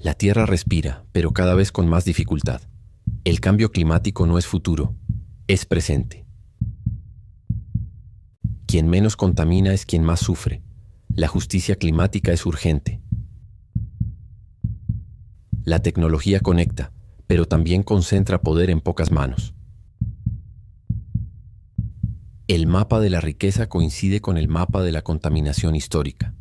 La Tierra respira, pero cada vez con más dificultad. El cambio climático no es futuro, es presente. Quien menos contamina es quien más sufre. La justicia climática es urgente. La tecnología conecta, pero también concentra poder en pocas manos. El mapa de la riqueza coincide con el mapa de la contaminación histórica.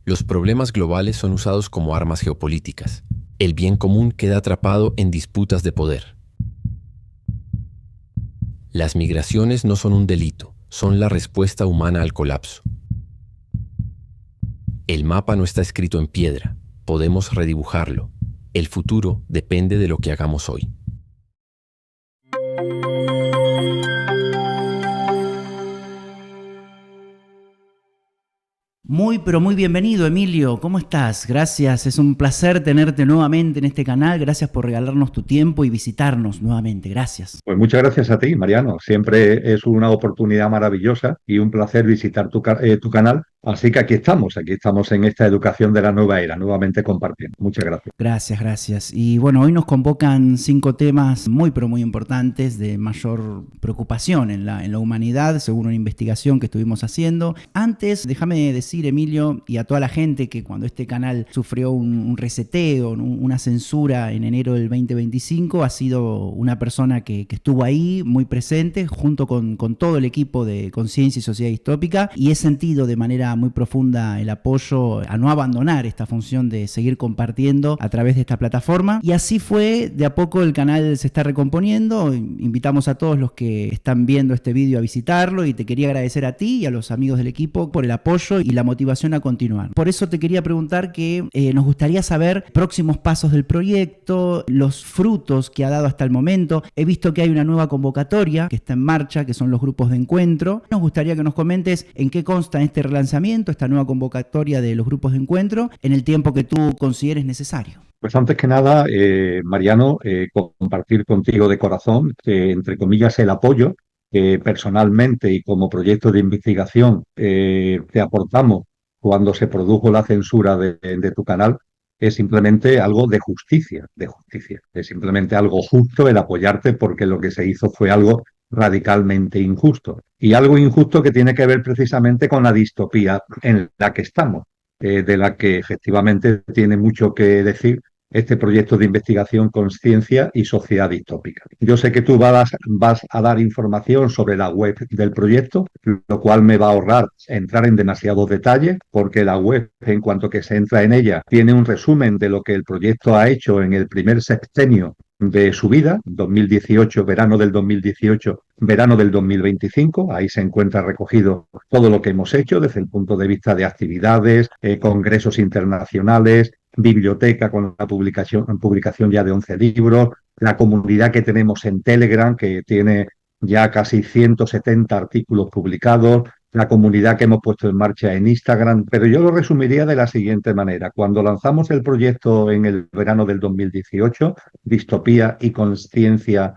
Los problemas globales son usados como armas geopolíticas. El bien común queda atrapado en disputas de poder. Las migraciones no son un delito, son la respuesta humana al colapso. El mapa no está escrito en piedra, podemos redibujarlo. El futuro depende de lo que hagamos hoy. Muy, pero muy bienvenido, Emilio. ¿Cómo estás? Gracias. Es un placer tenerte nuevamente en este canal. Gracias por regalarnos tu tiempo y visitarnos nuevamente. Gracias. Pues muchas gracias a ti, Mariano. Siempre es una oportunidad maravillosa y un placer visitar tu canal. Así que aquí estamos en esta educación de la nueva era, nuevamente compartiendo. Muchas gracias. Gracias. Y bueno, hoy nos convocan 5 temas muy, pero muy importantes de mayor preocupación en la humanidad, según una investigación que estuvimos haciendo. Antes, déjame decir, Emilio, y a toda la gente que cuando este canal sufrió un reseteo, una censura en enero del 2025, ha sido una persona que estuvo ahí, muy presente, junto con todo el equipo de Conciencia y Sociedad Distópica, y he sentido de manera muy profunda el apoyo a no abandonar esta función de seguir compartiendo a través de esta plataforma. Y así fue, de a poco el canal se está recomponiendo. Invitamos a todos los que están viendo este vídeo a visitarlo, y te quería agradecer a ti y a los amigos del equipo por el apoyo y la motivación a continuar. Por eso te quería preguntar que nos gustaría saber próximos pasos del proyecto, los frutos que ha dado hasta el momento. He visto que hay una nueva convocatoria que está en marcha, que son los grupos de encuentro. Nos gustaría que nos comentes en qué consta este relanzamiento, esta nueva convocatoria de los grupos de encuentro, en el tiempo que tú consideres necesario. Pues antes que nada, Mariano, compartir contigo de corazón, entre comillas, el apoyo que personalmente y como proyecto de investigación te aportamos cuando se produjo la censura de tu canal. Es simplemente algo de justicia. Es simplemente algo justo el apoyarte, porque lo que se hizo fue algo radicalmente injusto. Y algo injusto que tiene que ver precisamente con la distopía en la que estamos, de la que efectivamente tiene mucho que decir este proyecto de investigación Conciencia y Sociedad Distópica. Yo sé que tú vas a dar información sobre la web del proyecto, lo cual me va a ahorrar entrar en demasiados detalles, porque la web, en cuanto que se entra en ella, tiene un resumen de lo que el proyecto ha hecho en el primer sexenio de su vida, 2018, verano del 2018, verano del 2025. Ahí se encuentra recogido todo lo que hemos hecho desde el punto de vista de actividades, congresos internacionales, biblioteca con la publicación ya de 11 libros, la comunidad que tenemos en Telegram, que tiene ya casi 170 artículos publicados, la comunidad que hemos puesto en marcha en Instagram. Pero yo lo resumiría de la siguiente manera. Cuando lanzamos el proyecto en el verano del 2018, distopía y conciencia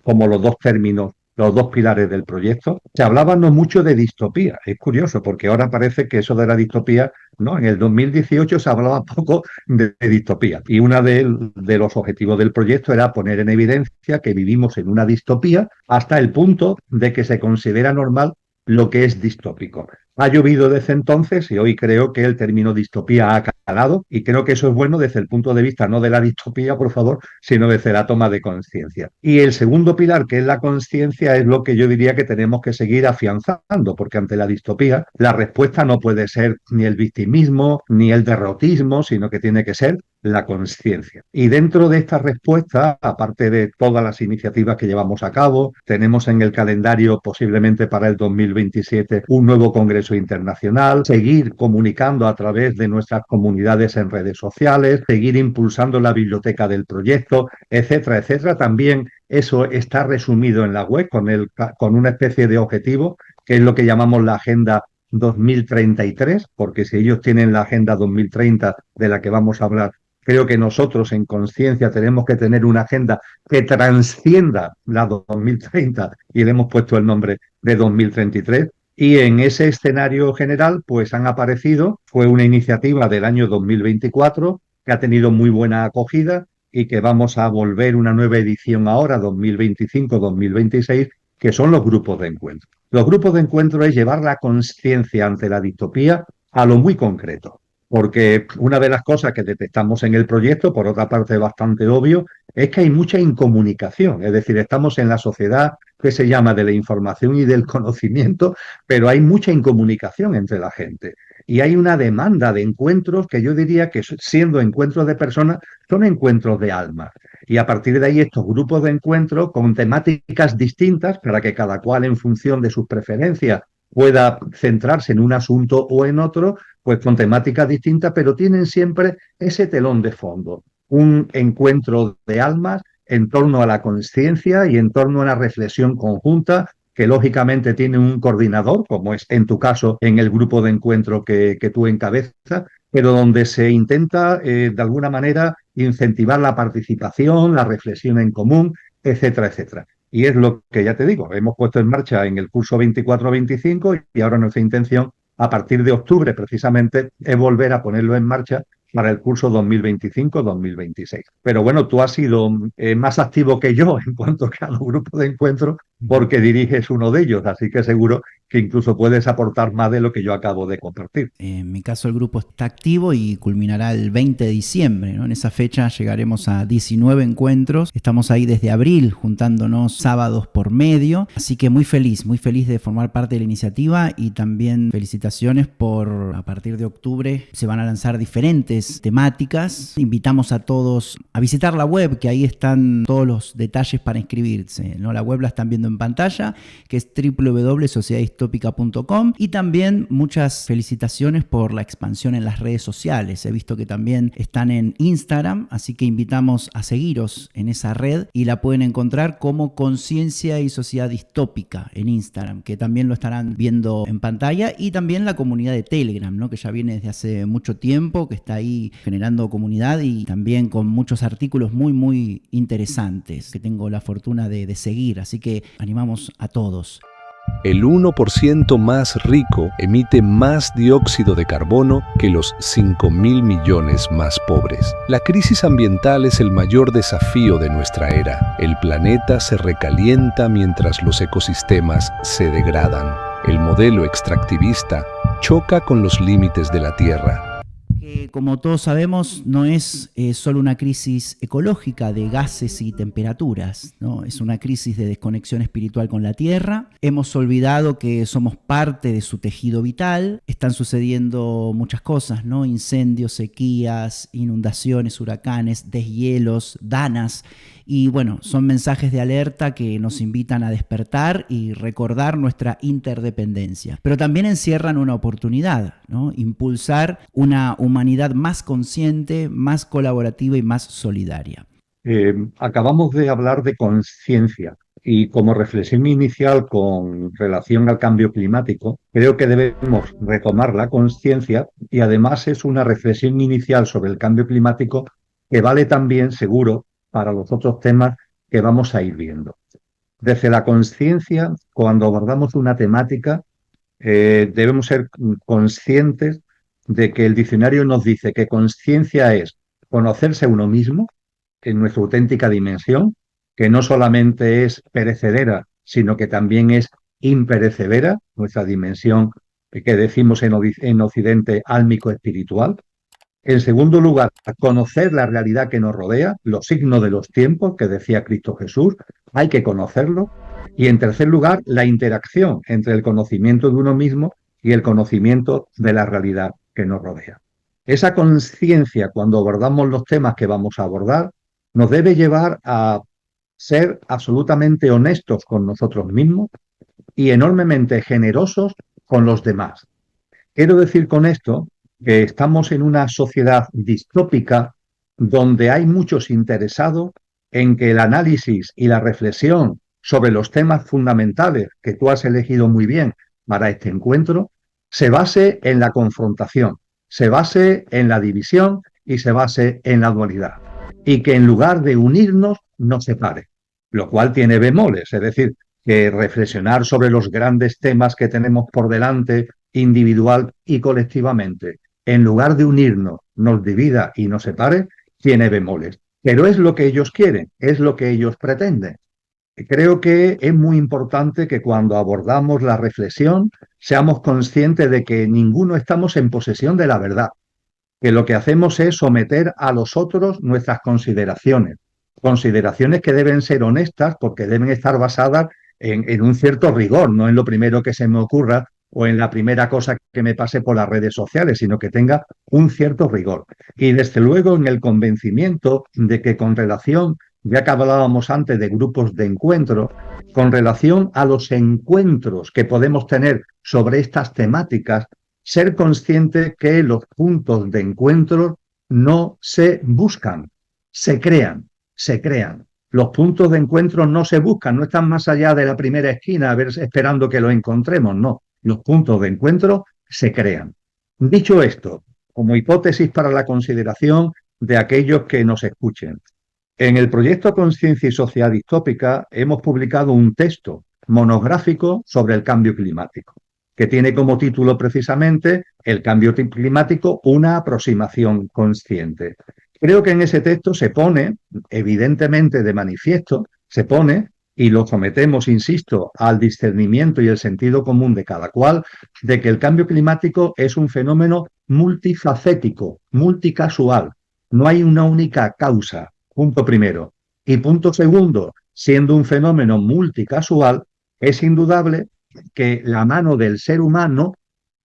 como los dos términos, los dos pilares del proyecto, se hablaba no mucho de distopía. Es curioso, porque ahora parece que eso de la distopía, no, en el 2018 se hablaba poco de distopía. Y uno de los objetivos del proyecto era poner en evidencia que vivimos en una distopía hasta el punto de que se considera normal lo que es distópico. Ha llovido desde entonces y hoy creo que el término distopía ha calado, y creo que eso es bueno desde el punto de vista no de la distopía, por favor, sino desde la toma de conciencia. Y el segundo pilar, que es la conciencia, es lo que yo diría que tenemos que seguir afianzando, porque ante la distopía la respuesta no puede ser ni el victimismo ni el derrotismo, sino que tiene que ser la conciencia. Y dentro de esta respuesta, aparte de todas las iniciativas que llevamos a cabo, tenemos en el calendario posiblemente para el 2027 un nuevo congreso internacional, seguir comunicando a través de nuestras comunidades en redes sociales, seguir impulsando la biblioteca del proyecto, etcétera, etcétera. También eso está resumido en la web con una especie de objetivo, que es lo que llamamos la Agenda 2033, porque si ellos tienen la Agenda 2030 de la que vamos a hablar, creo que nosotros en Conciencia tenemos que tener una agenda que transcienda la 2030, y le hemos puesto el nombre de 2033. Y en ese escenario general, pues han aparecido, fue una iniciativa del año 2024 que ha tenido muy buena acogida y que vamos a volver una nueva edición ahora, 2025-2026, que son los grupos de encuentro. Los grupos de encuentro es llevar la conciencia ante la distopía a lo muy concreto. Porque una de las cosas que detectamos en el proyecto, por otra parte bastante obvio, es que hay mucha incomunicación. Es decir, estamos en la sociedad que se llama de la información y del conocimiento, pero hay mucha incomunicación entre la gente. Y hay una demanda de encuentros que yo diría que, siendo encuentros de personas, son encuentros de alma. Y a partir de ahí estos grupos de encuentro con temáticas distintas para que cada cual en función de sus preferencias pueda centrarse en un asunto o en otro, pues con temáticas distintas, pero tienen siempre ese telón de fondo, un encuentro de almas en torno a la conciencia y en torno a una reflexión conjunta que lógicamente tiene un coordinador, como es en tu caso en el grupo de encuentro que tú encabezas, pero donde se intenta de alguna manera incentivar la participación, la reflexión en común, etcétera, etcétera. Y es lo que ya te digo, hemos puesto en marcha en el curso 24-25 y ahora nuestra intención a partir de octubre precisamente es volver a ponerlo en marcha para el curso 2025-2026. Pero bueno, tú has sido más activo que yo en cuanto a los grupos de encuentro porque diriges uno de ellos, así que seguro que incluso puedes aportar más de lo que yo acabo de compartir. En mi caso el grupo está activo y culminará el 20 de diciembre, ¿no? En esa fecha llegaremos a 19 encuentros. Estamos ahí desde abril juntándonos sábados por medio. Así que muy feliz de formar parte de la iniciativa y también felicitaciones por a partir de octubre se van a lanzar diferentes temáticas. Invitamos a todos a visitar la web, que ahí están todos los detalles para inscribirse, ¿no? La web la están viendo en pantalla, que es www.sociedadistópica.com, y también muchas felicitaciones por la expansión en las redes sociales. He visto que también están en Instagram, así que invitamos a seguiros en esa red y la pueden encontrar como Conciencia y Sociedad Distópica en Instagram, que también lo estarán viendo en pantalla, y también la comunidad de Telegram, ¿no? Que ya viene desde hace mucho tiempo, que está ahí generando comunidad y también con muchos artículos muy interesantes que tengo la fortuna de seguir, así que animamos a todos. El 1% más rico emite más dióxido de carbono que los 5.000 millones más pobres. La crisis ambiental es el mayor desafío de nuestra era. El planeta se recalienta mientras los ecosistemas se degradan. El modelo extractivista choca con los límites de la Tierra. Como todos sabemos, no es solo una crisis ecológica de gases y temperaturas, ¿no? Es una crisis de desconexión espiritual con la Tierra. Hemos olvidado que somos parte de su tejido vital. Están sucediendo muchas cosas, ¿no? Incendios, sequías, inundaciones, huracanes, deshielos, danas. Y bueno, son mensajes de alerta que nos invitan a despertar y recordar nuestra interdependencia. Pero también encierran una oportunidad, ¿no? Impulsar una humanidad más consciente, más colaborativa y más solidaria. Acabamos de hablar de conciencia y como reflexión inicial con relación al cambio climático, creo que debemos retomar la conciencia y además es una reflexión inicial sobre el cambio climático que vale también, seguro, para los otros temas que vamos a ir viendo. Desde la conciencia, cuando abordamos una temática, debemos ser conscientes de que el diccionario nos dice que conciencia es conocerse a uno mismo en nuestra auténtica dimensión, que no solamente es perecedera, sino que también es imperecedera, nuestra dimensión que decimos en Occidente álmico-espiritual. En segundo lugar, conocer la realidad que nos rodea, los signos de los tiempos que decía Cristo Jesús, hay que conocerlo. Y en tercer lugar, la interacción entre el conocimiento de uno mismo y el conocimiento de la realidad que nos rodea. Esa conciencia, cuando abordamos los temas que vamos a abordar, nos debe llevar a ser absolutamente honestos con nosotros mismos y enormemente generosos con los demás. Quiero decir con esto que estamos en una sociedad distópica donde hay muchos interesados en que el análisis y la reflexión sobre los temas fundamentales que tú has elegido muy bien para este encuentro se base en la confrontación, se base en la división y se base en la dualidad. Y que en lugar de unirnos, nos separe. Lo cual tiene bemoles, es decir, que reflexionar sobre los grandes temas que tenemos por delante, individual y colectivamente, en lugar de unirnos, nos divida y nos separe, tiene bemoles. Pero es lo que ellos quieren, es lo que ellos pretenden. Creo que es muy importante que cuando abordamos la reflexión seamos conscientes de que ninguno estamos en posesión de la verdad, que lo que hacemos es someter a los otros nuestras consideraciones, consideraciones que deben ser honestas porque deben estar basadas en un cierto rigor, no en lo primero que se me ocurra o en la primera cosa que me pase por las redes sociales, sino que tenga un cierto rigor. Y desde luego en el convencimiento de que con relación, ya que hablábamos antes de grupos de encuentro, con relación a los encuentros que podemos tener sobre estas temáticas, ser consciente que los puntos de encuentro no se buscan, se crean, se crean. Los puntos de encuentro no se buscan, no están más allá de la primera esquina a ver, esperando que los encontremos, no. Los puntos de encuentro se crean. Dicho esto, como hipótesis para la consideración de aquellos que nos escuchen, en el proyecto Conciencia y Sociedad Distópica hemos publicado un texto monográfico sobre el cambio climático, que tiene como título precisamente El cambio climático, una aproximación consciente. Creo que en ese texto se pone, evidentemente de manifiesto, se pone, y lo sometemos, insisto, al discernimiento y el sentido común de cada cual, de que el cambio climático es un fenómeno multifacético, multicasual. No hay una única causa, punto primero. Y punto segundo, siendo un fenómeno multicasual, es indudable que la mano del ser humano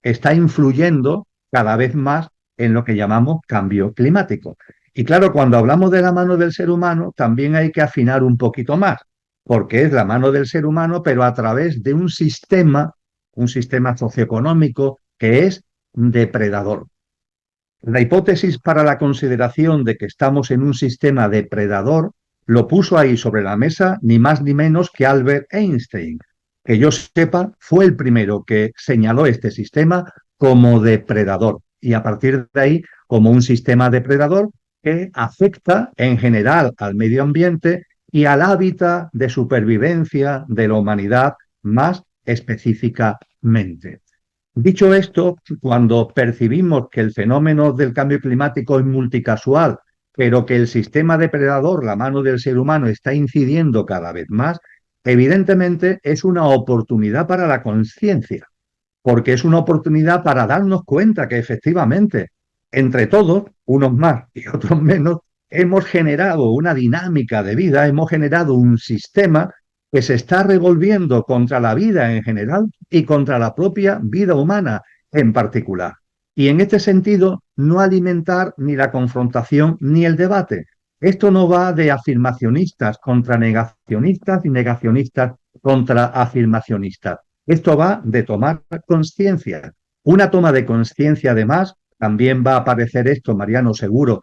está influyendo cada vez más en lo que llamamos cambio climático. Y claro, cuando hablamos de la mano del ser humano, también hay que afinar un poquito más, porque es la mano del ser humano, pero a través de un sistema socioeconómico que es depredador. La hipótesis para la consideración de que estamos en un sistema depredador lo puso ahí sobre la mesa ni más ni menos que Albert Einstein. Que yo sepa, fue el primero que señaló este sistema como depredador y a partir de ahí como un sistema depredador que afecta en general al medio ambiente y al hábitat de supervivencia de la humanidad más específicamente. Dicho esto, cuando percibimos que el fenómeno del cambio climático es multicasual, pero que el sistema depredador, la mano del ser humano, está incidiendo cada vez más, evidentemente es una oportunidad para la conciencia, porque es una oportunidad para darnos cuenta que efectivamente, entre todos, unos más y otros menos, hemos generado una dinámica de vida, hemos generado un sistema que se está revolviendo contra la vida en general y contra la propia vida humana en particular. Y en este sentido, no alimentar ni la confrontación ni el debate. Esto no va de afirmacionistas contra negacionistas y negacionistas contra afirmacionistas. Esto va de tomar conciencia. Una toma de conciencia, además, también va a aparecer esto, Mariano, seguro,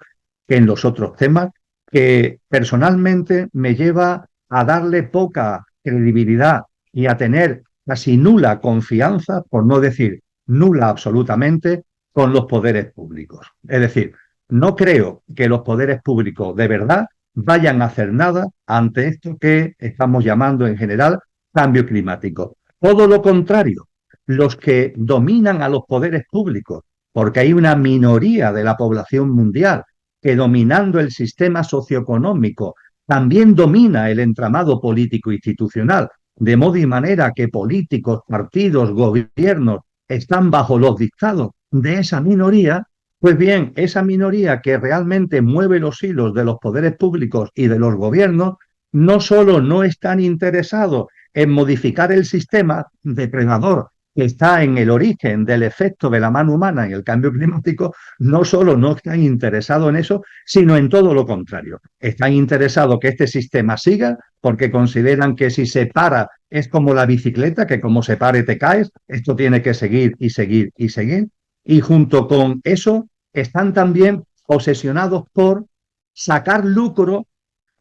que en los otros temas, que personalmente me lleva a darle poca credibilidad y a tener casi nula confianza, por no decir nula absolutamente, con los poderes públicos. Es decir, no creo que los poderes públicos de verdad vayan a hacer nada ante esto que estamos llamando en general cambio climático. Todo lo contrario, los que dominan a los poderes públicos, porque hay una minoría de la población mundial que dominando el sistema socioeconómico también domina el entramado político institucional, de modo y manera que políticos, partidos, gobiernos están bajo los dictados de esa minoría. Pues bien, esa minoría que realmente mueve los hilos de los poderes públicos y de los gobiernos, no solo no están interesados en modificar el sistema depredador que está en el origen del efecto de la mano humana en el cambio climático, no solo no están interesados en eso, sino en todo lo contrario. Están interesados que este sistema siga porque consideran que si se para es como la bicicleta, que como se pare te caes, esto tiene que seguir y seguir y seguir. Y junto con eso están también obsesionados por sacar lucro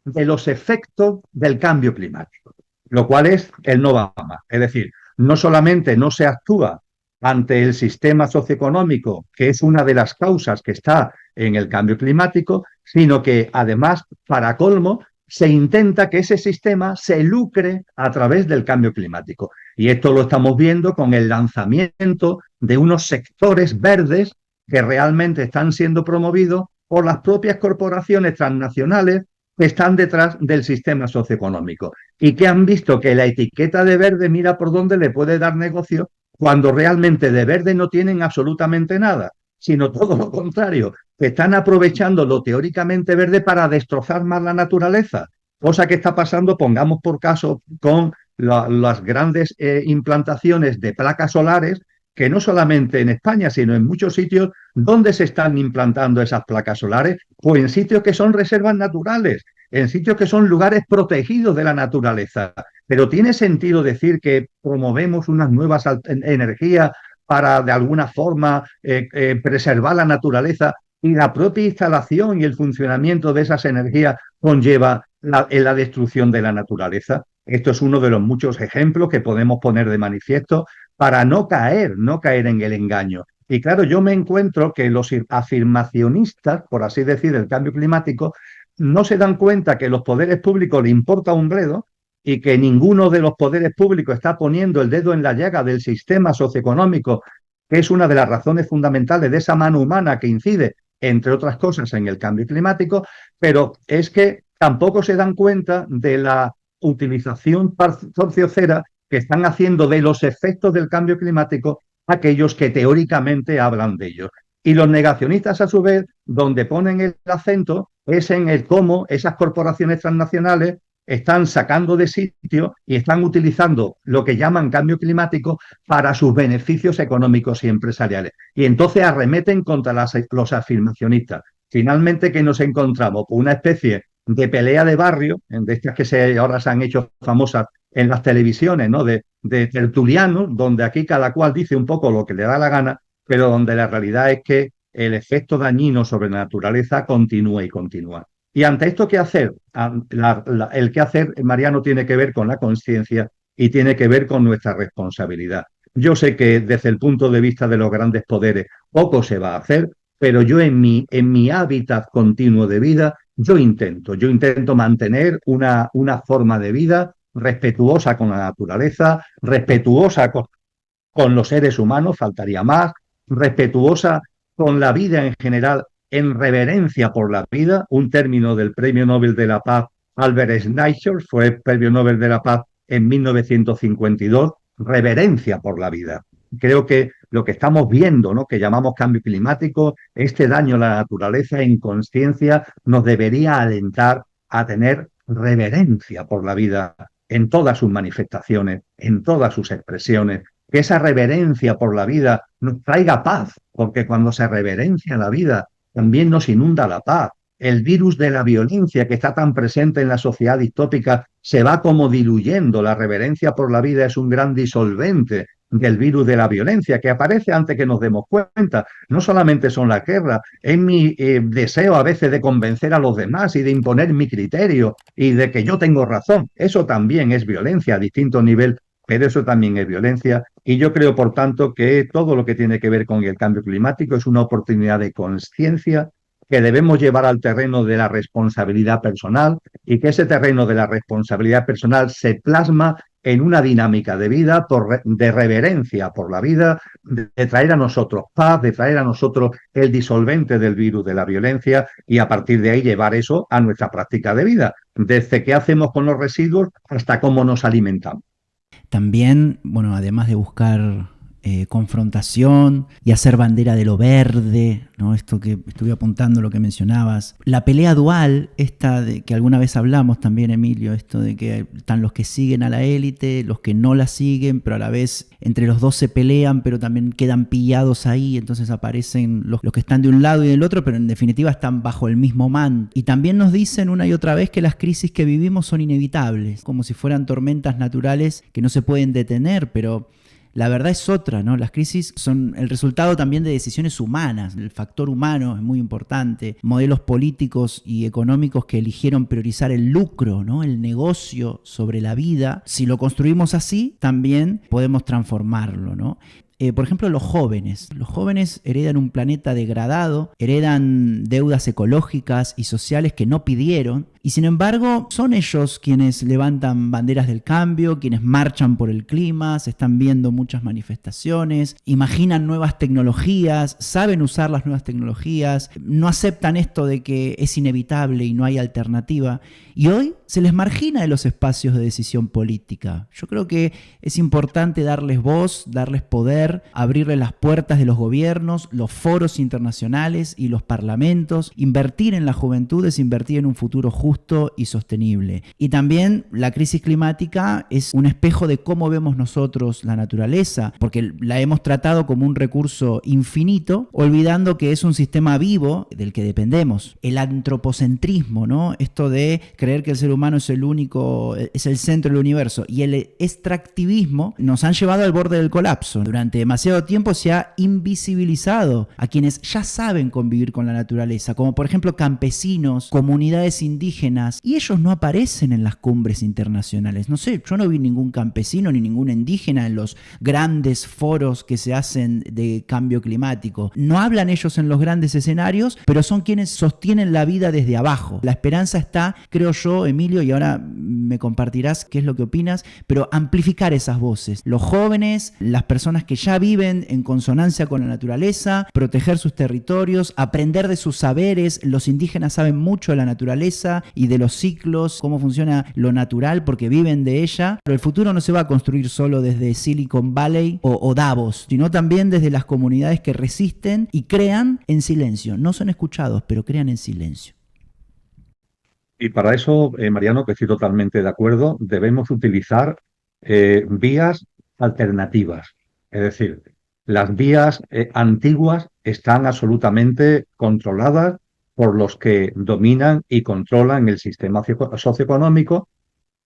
de los efectos del cambio climático, lo cual es el no va más. Es decir, no solamente no se actúa ante el sistema socioeconómico, que es una de las causas que está en el cambio climático, sino que además, para colmo, se intenta que ese sistema se lucre a través del cambio climático. Y esto lo estamos viendo con el lanzamiento de unos sectores verdes que realmente están siendo promovidos por las propias corporaciones transnacionales que están detrás del sistema socioeconómico y que han visto que la etiqueta de verde mira por dónde le puede dar negocio cuando realmente de verde no tienen absolutamente nada, sino todo lo contrario, que están aprovechando lo teóricamente verde para destrozar más la naturaleza, cosa que está pasando, pongamos por caso, con las grandes implantaciones de placas solares, que no solamente en España, sino en muchos sitios donde se están implantando esas placas solares, pues en sitios que son reservas naturales, en sitios que son lugares protegidos de la naturaleza. Pero ¿tiene sentido decir que promovemos unas nuevas energías para, de alguna forma, preservar la naturaleza y la propia instalación y el funcionamiento de esas energías conlleva la destrucción de la naturaleza? Esto es uno de los muchos ejemplos que podemos poner de manifiesto para no caer en el engaño. Y claro, yo me encuentro que los afirmacionistas, por así decir, del cambio climático, no se dan cuenta que los poderes públicos le importa un bledo y que ninguno de los poderes públicos está poniendo el dedo en la llaga del sistema socioeconómico, que es una de las razones fundamentales de esa mano humana que incide, entre otras cosas, en el cambio climático, pero es que tampoco se dan cuenta de la utilización torciocera que están haciendo de los efectos del cambio climático aquellos que teóricamente hablan de ellos. Y los negacionistas, a su vez, donde ponen el acento es en el cómo esas corporaciones transnacionales están sacando de sitio y están utilizando lo que llaman cambio climático para sus beneficios económicos y empresariales. Y entonces arremeten contra los afirmacionistas. Finalmente, ¿qué nos encontramos? Una especie de pelea de barrio, de estas que ahora se han hecho famosas en las televisiones, ¿no? De tertulianos, donde aquí cada cual dice un poco lo que le da la gana, pero donde la realidad es que el efecto dañino sobre la naturaleza continúa y continúa. Y ante esto, ¿qué hacer? El qué hacer, Mariano, tiene que ver con la conciencia y tiene que ver con nuestra responsabilidad. Yo sé que desde el punto de vista de los grandes poderes poco se va a hacer, pero yo en mi hábitat continuo de vida, yo intento mantener una forma de vida respetuosa con la naturaleza, respetuosa con los seres humanos, faltaría más, respetuosa con la vida en general, en reverencia por la vida, un término del Premio Nobel de la Paz Albert Schweitzer, fue Premio Nobel de la Paz en 1952, reverencia por la vida. Creo que lo que estamos viendo, ¿no?, que llamamos cambio climático, este daño a la naturaleza en conciencia, nos debería alentar a tener reverencia por la vida en todas sus manifestaciones, en todas sus expresiones, que esa reverencia por la vida nos traiga paz, porque cuando se reverencia la vida, también nos inunda la paz. El virus de la violencia que está tan presente en la sociedad distópica se va como diluyendo. La reverencia por la vida es un gran disolvente del virus de la violencia que aparece antes que nos demos cuenta. No solamente son las guerras, es mi deseo a veces de convencer a los demás y de imponer mi criterio y de que yo tengo razón. Eso también es violencia a distinto nivel, pero eso también es violencia. Y yo creo, por tanto, que todo lo que tiene que ver con el cambio climático es una oportunidad de conciencia que debemos llevar al terreno de la responsabilidad personal y que ese terreno de la responsabilidad personal se plasma en una dinámica de vida de reverencia por la vida, de traer a nosotros paz, de traer a nosotros el disolvente del virus de la violencia y a partir de ahí llevar eso a nuestra práctica de vida, desde qué hacemos con los residuos hasta cómo nos alimentamos. También, bueno, además de buscar confrontación y hacer bandera de lo verde, ¿no? Esto que estuve apuntando, lo que mencionabas. La pelea dual, esta de que alguna vez hablamos también, Emilio, esto de que están los que siguen a la élite, los que no la siguen, pero a la vez entre los dos se pelean, pero también quedan pillados ahí, entonces aparecen los que están de un lado y del otro, pero en definitiva están bajo el mismo manto. Y también nos dicen una y otra vez que las crisis que vivimos son inevitables, como si fueran tormentas naturales que no se pueden detener, pero la verdad es otra, ¿no? Las crisis son el resultado también de decisiones humanas. El factor humano es muy importante. Modelos políticos y económicos que eligieron priorizar el lucro, ¿no?, el negocio sobre la vida. Si lo construimos así, también podemos transformarlo, ¿no? Por ejemplo, los jóvenes. Los jóvenes heredan un planeta degradado, heredan deudas ecológicas y sociales que no pidieron Y sin embargo, son ellos quienes levantan banderas del cambio, quienes marchan por el clima, se están viendo muchas manifestaciones, imaginan nuevas tecnologías, saben usar las nuevas tecnologías, no aceptan esto de que es inevitable y no hay alternativa. Y hoy se les margina de los espacios de decisión política. Yo creo que es importante darles voz, darles poder, abrirles las puertas de los gobiernos, los foros internacionales y los parlamentos. Invertir en la juventud es invertir en un futuro justo y sostenible. Y también la crisis climática es un espejo de cómo vemos nosotros la naturaleza, porque la hemos tratado como un recurso infinito, olvidando que es un sistema vivo del que dependemos. El antropocentrismo, ¿no? Esto de creer que el ser humano es el único, es el centro del universo, y el extractivismo nos han llevado al borde del colapso. Durante demasiado tiempo se ha invisibilizado a quienes ya saben convivir con la naturaleza, como por ejemplo campesinos, comunidades indígenas, y ellos no aparecen en las cumbres internacionales. No sé, yo no vi ningún campesino ni ningún indígena en los grandes foros que se hacen de cambio climático. No hablan ellos en los grandes escenarios, pero son quienes sostienen la vida desde abajo. La esperanza está, creo yo, Emilio, y ahora me compartirás qué es lo que opinas, pero amplificar esas voces. Los jóvenes, las personas que ya viven en consonancia con la naturaleza, proteger sus territorios, aprender de sus saberes. Los indígenas saben mucho de la naturaleza y de los ciclos, cómo funciona lo natural, porque viven de ella. Pero el futuro no se va a construir solo desde Silicon Valley o Davos, sino también desde las comunidades que resisten y crean en silencio. No son escuchados, pero crean en silencio. Y para eso, Mariano, que estoy totalmente de acuerdo, debemos utilizar vías alternativas. Es decir, las vías antiguas están absolutamente controladas por los que dominan y controlan el sistema socioeconómico.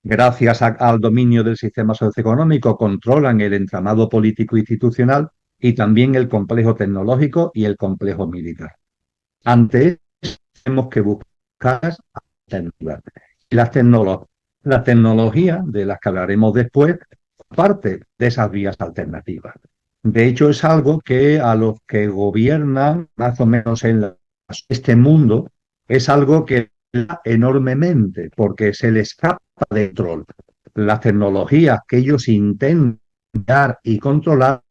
Gracias al dominio del sistema socioeconómico controlan el entramado político institucional y también el complejo tecnológico y el complejo militar. Ante eso tenemos que buscar alternativas. La tecnología, de las que hablaremos después, parte de esas vías alternativas. De hecho, es algo que a los que gobiernan más o menos en este mundo, es algo que enormemente, porque se les escapa de control. Las tecnologías que ellos intentan dar y controlar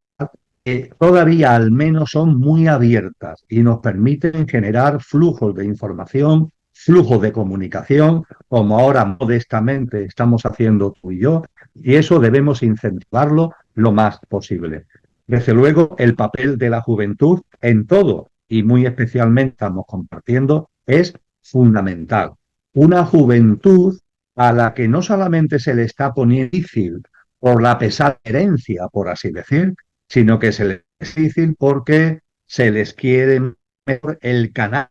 todavía al menos son muy abiertas y nos permiten generar flujos de información, flujos de comunicación, como ahora modestamente estamos haciendo tú y yo, y eso debemos incentivarlo lo más posible. Desde luego, el papel de la juventud en todo, y muy especialmente estamos compartiendo, es fundamental. Una juventud a la que no solamente se le está poniendo difícil por la pesada herencia, por así decir, sino que se les es difícil porque se les quiere meter el canal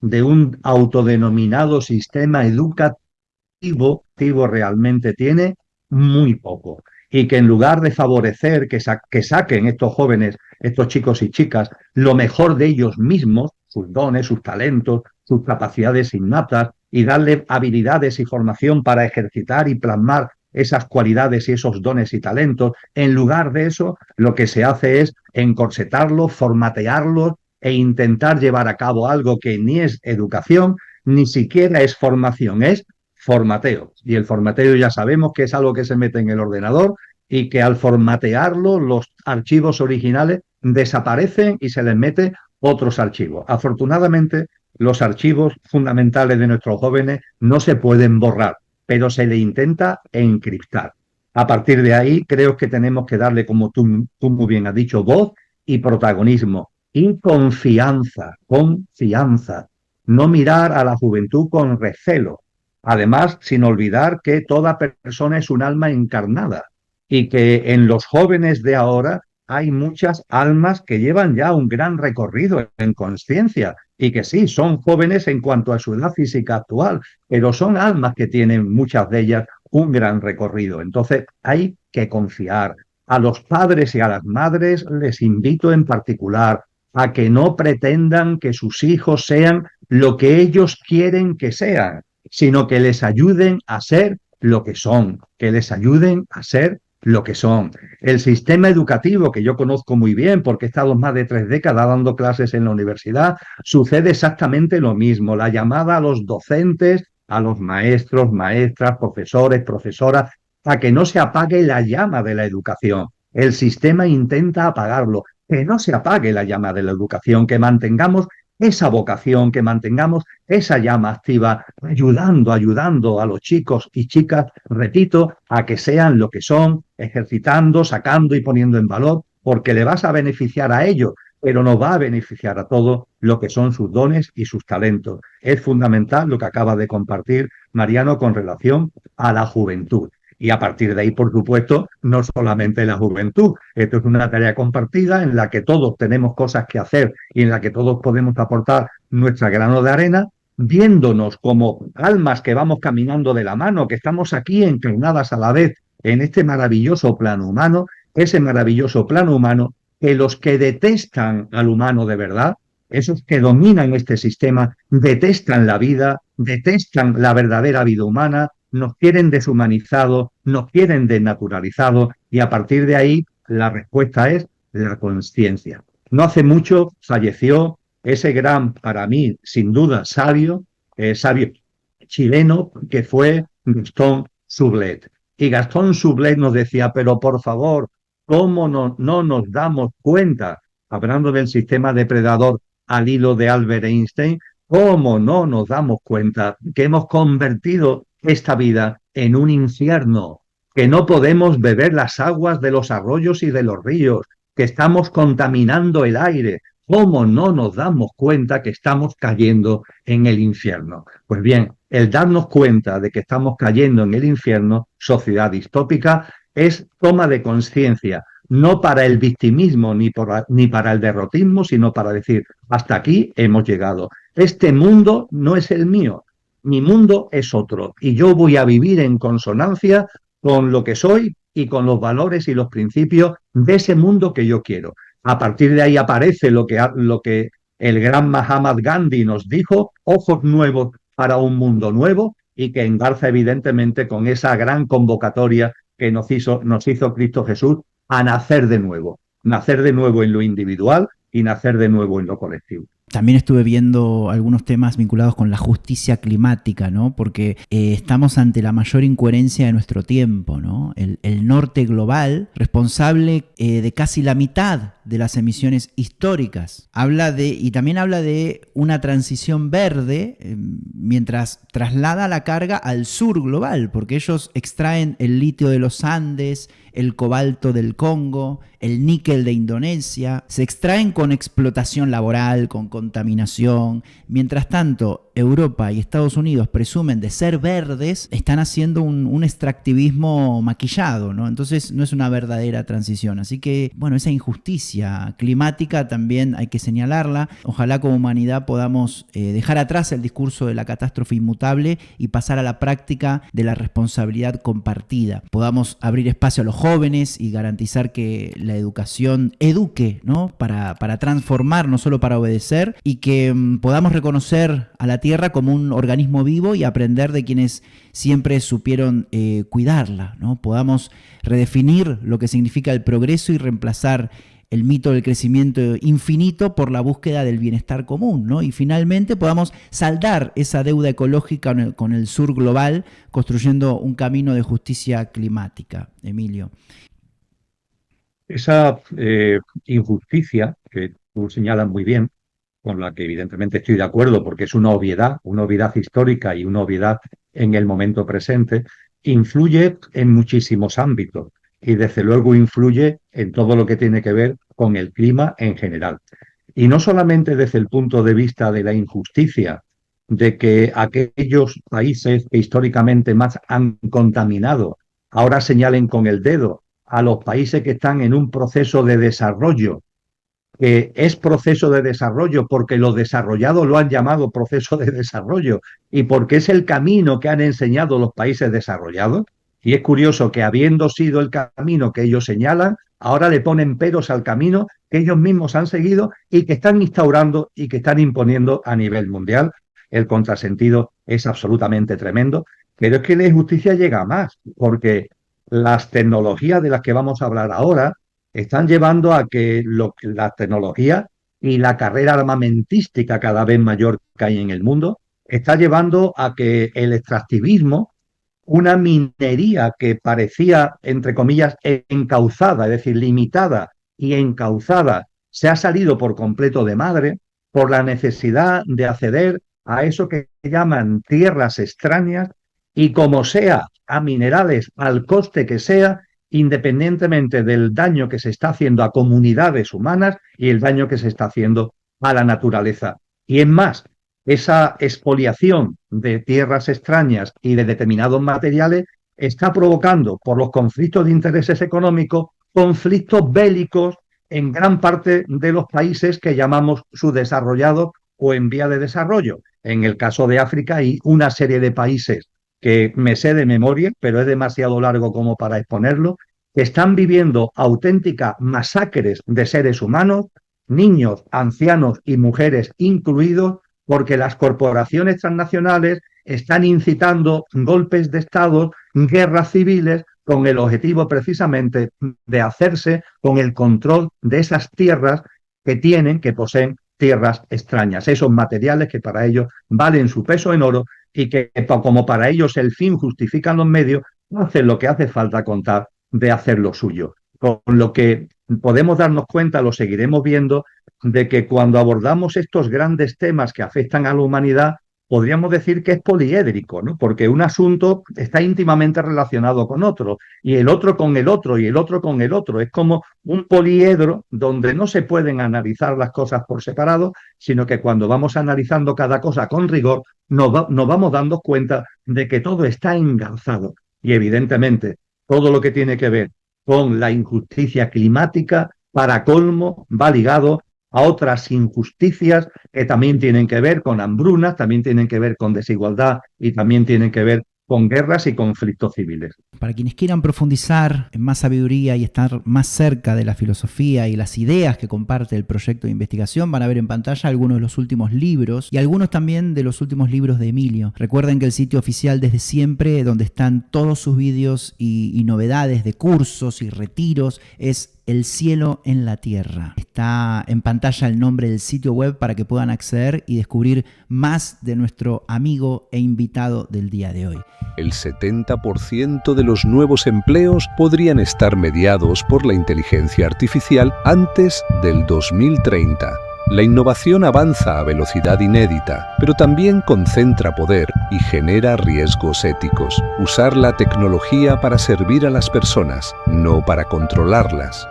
de un autodenominado sistema educativo realmente tiene muy poco. Y que en lugar de favorecer que saquen estos jóvenes, estos chicos y chicas, lo mejor de ellos mismos, sus dones, sus talentos, sus capacidades innatas, y darle habilidades y formación para ejercitar y plasmar esas cualidades y esos dones y talentos, en lugar de eso, lo que se hace es encorsetarlos, formatearlos e intentar llevar a cabo algo que ni es educación, ni siquiera es formación, es formateo. Y el formateo ya sabemos que es algo que se mete en el ordenador y que al formatearlo los archivos originales desaparecen y se les mete otros archivos. Afortunadamente, los archivos fundamentales de nuestros jóvenes no se pueden borrar, pero se le intenta encriptar. A partir de ahí, creo que tenemos que darle, como tú muy bien has dicho, voz y protagonismo y confianza. No mirar a la juventud con recelo. Además, sin olvidar que toda persona es un alma encarnada y que en los jóvenes de ahora hay muchas almas que llevan ya un gran recorrido en conciencia y que sí, son jóvenes en cuanto a su edad física actual, pero son almas que tienen, muchas de ellas, un gran recorrido. Entonces, hay que confiar. A los padres y a las madres les invito en particular a que no pretendan que sus hijos sean lo que ellos quieren que sean, sino que les ayuden a ser lo que son, que les ayuden a ser lo que son. El sistema educativo, que yo conozco muy bien porque he estado más de 3 décadas dando clases en la universidad, sucede exactamente lo mismo. La llamada a los docentes a los maestros, maestras, profesores, profesoras, a que no se apague la llama de la educación. El sistema intenta apagarlo. Que no se apague la llama de la educación, que mantengamos esa vocación, que mantengamos esa llama activa, ayudando a los chicos y chicas, repito, a que sean lo que son, ejercitando, sacando y poniendo en valor, porque le vas a beneficiar a ellos, pero nos va a beneficiar a todos lo que son sus dones y sus talentos. Es fundamental lo que acaba de compartir Mariano con relación a la juventud. Y a partir de ahí, por supuesto, no solamente la juventud. Esto es una tarea compartida en la que todos tenemos cosas que hacer y en la que todos podemos aportar nuestra grano de arena, viéndonos como almas que vamos caminando de la mano, que estamos aquí encarnadas a la vez en este maravilloso plano humano, ese maravilloso plano humano que los que detestan al humano de verdad, esos que dominan este sistema, detestan la vida, detestan la verdadera vida humana, nos quieren deshumanizados, nos quieren desnaturalizados, y a partir de ahí la respuesta es la conciencia. No hace mucho falleció ese gran, para mí, sin duda, sabio chileno, que fue Gastón Sublet. Y Gastón Sublet nos decía, pero por favor, ¿cómo no nos damos cuenta, hablando del sistema depredador al hilo de Albert Einstein, cómo no nos damos cuenta que hemos convertido esta vida en un infierno, que no podemos beber las aguas de los arroyos y de los ríos, que estamos contaminando el aire? ¿Cómo no nos damos cuenta que estamos cayendo en el infierno? Pues bien, el darnos cuenta de que estamos cayendo en el infierno, sociedad distópica, es toma de conciencia, no para el victimismo ni para el derrotismo, sino para decir, hasta aquí hemos llegado. Este mundo no es el mío, mi mundo es otro, y yo voy a vivir en consonancia con lo que soy y con los valores y los principios de ese mundo que yo quiero. A partir de ahí aparece lo que el gran Mahatma Gandhi nos dijo, ojos nuevos para un mundo nuevo, y que engarza evidentemente con esa gran convocatoria que nos hizo Cristo Jesús a nacer de nuevo en lo individual y nacer de nuevo en lo colectivo. También estuve viendo algunos temas vinculados con la justicia climática, ¿no? Porque estamos ante la mayor incoherencia de nuestro tiempo, ¿no? El norte global, responsable de casi la mitad de las emisiones históricas, y también habla de una transición verde, mientras traslada la carga al sur global, porque ellos extraen el litio de los Andes, el cobalto del Congo, el níquel de Indonesia, se extraen con explotación laboral, con contaminación. Mientras tanto, Europa y Estados Unidos presumen de ser verdes, están haciendo un extractivismo maquillado, ¿no? Entonces no es una verdadera transición. Así que, bueno, esa injusticia climática también hay que señalarla. Ojalá como humanidad podamos dejar atrás el discurso de la catástrofe inmutable y pasar a la práctica de la responsabilidad compartida. Podamos abrir espacio a los jóvenes y garantizar que la educación eduque, ¿no? Para transformar, no solo para obedecer, y que podamos reconocer a la tierra como un organismo vivo y aprender de quienes siempre supieron cuidarla, ¿no? Podamos redefinir lo que significa el progreso y reemplazar el mito del crecimiento infinito por la búsqueda del bienestar común, ¿no? Y finalmente podamos saldar esa deuda ecológica con el sur global, construyendo un camino de justicia climática. Emilio. Esa injusticia que tú señalas muy bien, con la que evidentemente estoy de acuerdo porque es una obviedad histórica y una obviedad en el momento presente, influye en muchísimos ámbitos y desde luego influye en todo lo que tiene que ver con el clima en general. Y no solamente desde el punto de vista de la injusticia, de que aquellos países que históricamente más han contaminado ahora señalen con el dedo a los países que están en un proceso de desarrollo, que es proceso de desarrollo porque los desarrollados lo han llamado proceso de desarrollo y porque es el camino que han enseñado los países desarrollados. Y es curioso que, habiendo sido el camino que ellos señalan, ahora le ponen peros al camino que ellos mismos han seguido y que están instaurando y que están imponiendo a nivel mundial. El contrasentido es absolutamente tremendo, pero es que la injusticia llega a más, porque las tecnologías de las que vamos a hablar ahora están llevando a que la tecnología y la carrera armamentística cada vez mayor que hay en el mundo está llevando a que el extractivismo, una minería que parecía, entre comillas, encauzada, es decir, limitada y encauzada, se ha salido por completo de madre por la necesidad de acceder a eso que llaman tierras extrañas y como sea, a minerales al coste que sea, independientemente del daño que se está haciendo a comunidades humanas y el daño que se está haciendo a la naturaleza. Y es más, esa expoliación de tierras extrañas y de determinados materiales está provocando, por los conflictos de intereses económicos, conflictos bélicos en gran parte de los países que llamamos subdesarrollados o en vía de desarrollo. En el caso de África hay una serie de países que me sé de memoria, pero es demasiado largo como para exponerlo, que están viviendo auténticas masacres de seres humanos, niños, ancianos y mujeres incluidos, porque las corporaciones transnacionales están incitando golpes de Estado, guerras civiles, con el objetivo precisamente de hacerse con el control de esas tierras que poseen tierras extrañas, esos materiales que para ellos valen su peso en oro y que como para ellos el fin justifica los medios, hacen lo que hace falta contar de hacer lo suyo. Con lo que podemos darnos cuenta, lo seguiremos viendo, de que cuando abordamos estos grandes temas que afectan a la humanidad, podríamos decir que es poliédrico, ¿no? Porque un asunto está íntimamente relacionado con otro, y el otro con el otro, y el otro con el otro. Es como un poliedro donde no se pueden analizar las cosas por separado, sino que cuando vamos analizando cada cosa con rigor, nos vamos dando cuenta de que todo está engarzado. Y evidentemente, todo lo que tiene que ver con la injusticia climática, para colmo, va ligado a otras injusticias que también tienen que ver con hambrunas, también tienen que ver con desigualdad y también tienen que ver con guerras y conflictos civiles. Para quienes quieran profundizar en más sabiduría y estar más cerca de la filosofía y las ideas que comparte el proyecto de investigación, van a ver en pantalla algunos de los últimos libros y algunos también de los últimos libros de Emilio. Recuerden que el sitio oficial desde siempre, donde están todos sus vídeos y novedades de cursos y retiros, es El cielo en la tierra. Está en pantalla el nombre del sitio web para que puedan acceder y descubrir más de nuestro amigo e invitado del día de hoy. El 70% de los nuevos empleos podrían estar mediados por la inteligencia artificial antes del 2030. La innovación avanza a velocidad inédita, pero también concentra poder y genera riesgos éticos. Usar la tecnología para servir a las personas, no para controlarlas.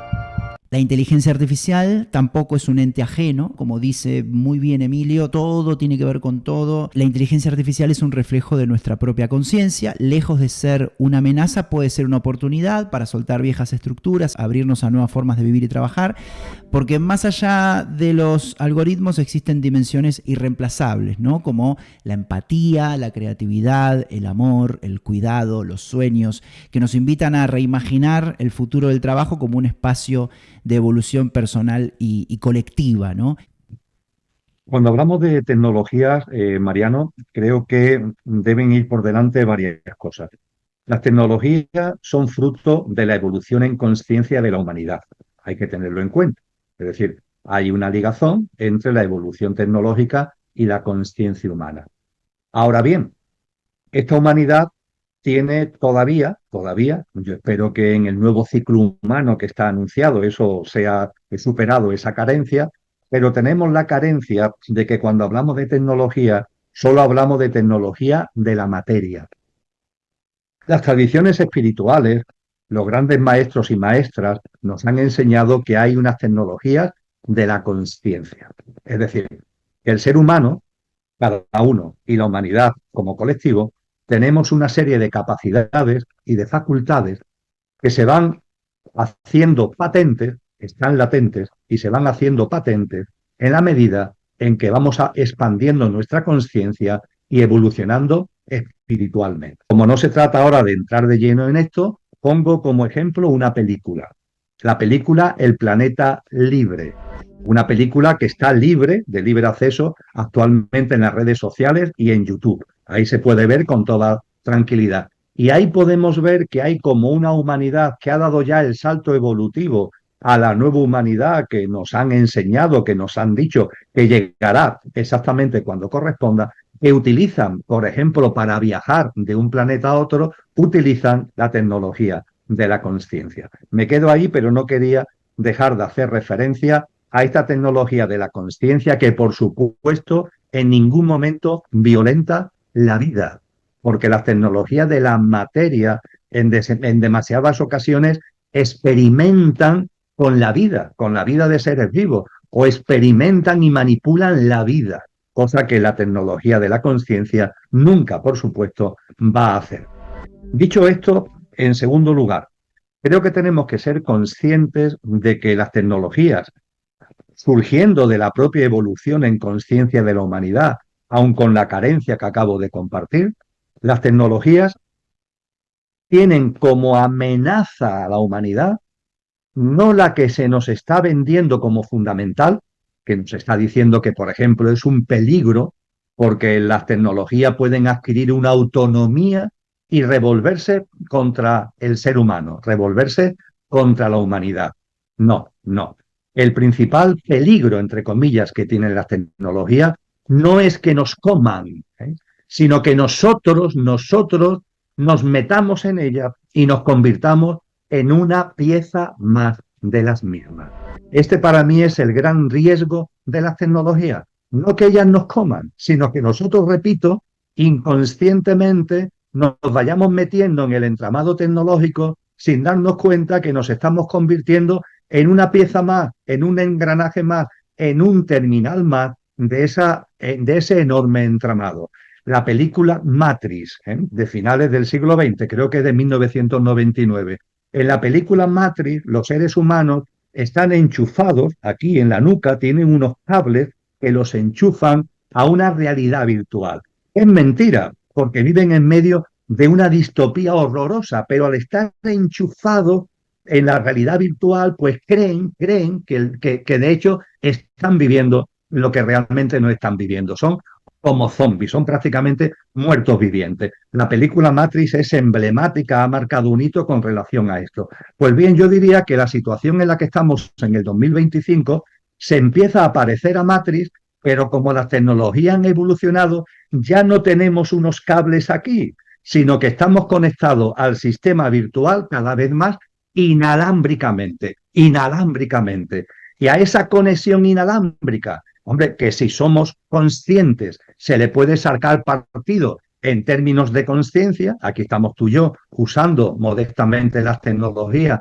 La inteligencia artificial tampoco es un ente ajeno, como dice muy bien Emilio, todo tiene que ver con todo. La inteligencia artificial es un reflejo de nuestra propia conciencia, lejos de ser una amenaza, puede ser una oportunidad para soltar viejas estructuras, abrirnos a nuevas formas de vivir y trabajar, porque más allá de los algoritmos existen dimensiones irreemplazables, ¿no? Como la empatía, la creatividad, el amor, el cuidado, los sueños, que nos invitan a reimaginar el futuro del trabajo como un espacio de evolución personal y colectiva, ¿no? Cuando hablamos de tecnologías, Mariano, creo que deben ir por delante varias cosas. Las tecnologías son fruto de la evolución en conciencia de la humanidad. Hay que tenerlo en cuenta. Es decir, hay una ligazón entre la evolución tecnológica y la conciencia humana. Ahora bien, esta humanidad tiene todavía, yo espero que en el nuevo ciclo humano que está anunciado eso sea superado, esa carencia, pero tenemos la carencia de que cuando hablamos de tecnología, solo hablamos de tecnología de la materia. Las tradiciones espirituales, los grandes maestros y maestras nos han enseñado que hay unas tecnologías de la conciencia. Es decir, que el ser humano, cada uno, y la humanidad como colectivo, tenemos una serie de capacidades y de facultades que se van haciendo patentes, están latentes y se van haciendo patentes en la medida en que vamos expandiendo nuestra conciencia y evolucionando espiritualmente. Como no se trata ahora de entrar de lleno en esto, pongo como ejemplo una película. La película El planeta libre. Una película que está libre, de libre acceso, actualmente en las redes sociales y en YouTube. Ahí se puede ver con toda tranquilidad. Y ahí podemos ver que hay como una humanidad que ha dado ya el salto evolutivo a la nueva humanidad que nos han enseñado, que nos han dicho que llegará exactamente cuando corresponda, que utilizan, por ejemplo, para viajar de un planeta a otro, utilizan la tecnología de la consciencia. Me quedo ahí, pero no quería dejar de hacer referencia a esta tecnología de la consciencia que, por supuesto, en ningún momento violenta la vida, porque las tecnologías de la materia en demasiadas ocasiones experimentan con la vida de seres vivos, o experimentan y manipulan la vida, cosa que la tecnología de la conciencia nunca, por supuesto, va a hacer. Dicho esto, en segundo lugar, creo que tenemos que ser conscientes de que las tecnologías, surgiendo de la propia evolución en conciencia de la humanidad, aun con la carencia que acabo de compartir, las tecnologías tienen como amenaza a la humanidad no la que se nos está vendiendo como fundamental, que nos está diciendo que, por ejemplo, es un peligro porque las tecnologías pueden adquirir una autonomía y revolverse contra el ser humano, revolverse contra la humanidad. No, no. El principal peligro, entre comillas, que tienen las tecnologías no es que nos coman, sino que nosotros nos metamos en ellas y nos convirtamos en una pieza más de las mismas. Este para mí es el gran riesgo de las tecnologías. No que ellas nos coman, sino que nosotros, repito, inconscientemente nos vayamos metiendo en el entramado tecnológico sin darnos cuenta que nos estamos convirtiendo en una pieza más, en un engranaje más, en un terminal más de ese enorme entramado. La película Matrix, de finales del siglo XX, creo que de 1999. En la película Matrix, los seres humanos están enchufados, aquí en la nuca, tienen unos cables que los enchufan a una realidad virtual. Es mentira, porque viven en medio de una distopía horrorosa, pero al estar enchufados en la realidad virtual, pues creen que de hecho están viviendo lo que realmente no están viviendo. Son como zombies, son prácticamente muertos vivientes. La película Matrix es emblemática, ha marcado un hito con relación a esto. Pues bien, yo diría que la situación en la que estamos en el 2025 se empieza a parecer a Matrix, pero como las tecnologías han evolucionado, ya no tenemos unos cables aquí, sino que estamos conectados al sistema virtual cada vez más inalámbricamente. Y a esa conexión inalámbrica, hombre, que si somos conscientes se le puede sacar partido en términos de conciencia, aquí estamos tú y yo usando modestamente las tecnologías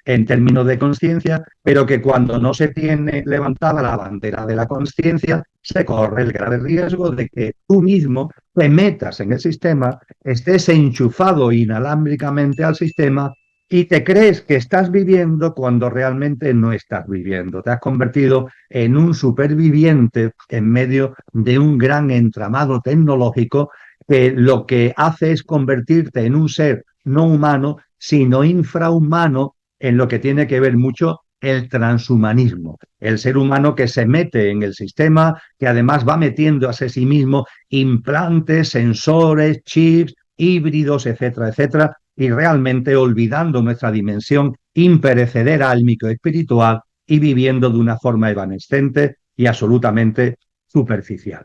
en términos de conciencia, pero que cuando no se tiene levantada la bandera de la conciencia, se corre el grave riesgo de que tú mismo te metas en el sistema, estés enchufado inalámbricamente al sistema y te crees que estás viviendo cuando realmente no estás viviendo. Te has convertido en un superviviente en medio de un gran entramado tecnológico que lo que hace es convertirte en un ser no humano, sino infrahumano, en lo que tiene que ver mucho el transhumanismo. El ser humano que se mete en el sistema, que además va metiendo a sí mismo implantes, sensores, chips, híbridos, etcétera, etcétera, y realmente olvidando nuestra dimensión imperecedera álmico espiritual y viviendo de una forma evanescente y absolutamente superficial.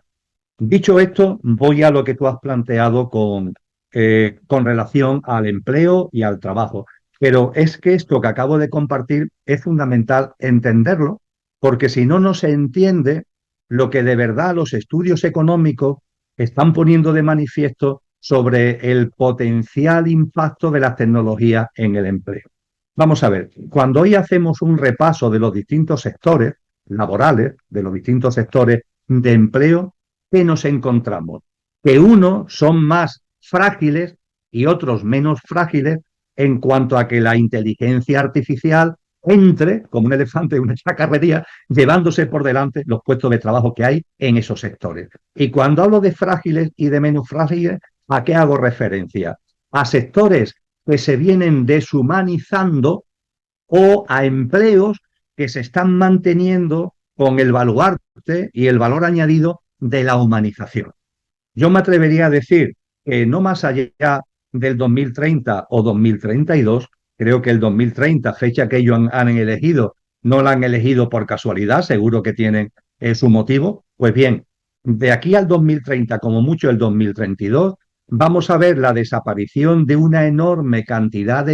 Dicho esto, voy a lo que tú has planteado con relación al empleo y al trabajo. Pero es que esto que acabo de compartir es fundamental entenderlo, porque si no, no se entiende lo que de verdad los estudios económicos están poniendo de manifiesto sobre el potencial impacto de las tecnologías en el empleo. Vamos a ver, cuando hoy hacemos un repaso de los distintos sectores laborales, de los distintos sectores de empleo, ¿qué nos encontramos? Que unos son más frágiles y otros menos frágiles en cuanto a que la inteligencia artificial entre como un elefante en una chacarrería, llevándose por delante los puestos de trabajo que hay en esos sectores. Y cuando hablo de frágiles y de menos frágiles, ¿a qué hago referencia? A sectores que se vienen deshumanizando o a empleos que se están manteniendo con el baluarte y el valor añadido de la humanización. Yo me atrevería a decir que no más allá del 2030 o 2032, creo que el 2030, fecha que ellos han elegido, no la han elegido por casualidad, seguro que tienen su motivo. Pues bien, de aquí al 2030, como mucho el 2032, vamos a ver la desaparición de una enorme cantidad de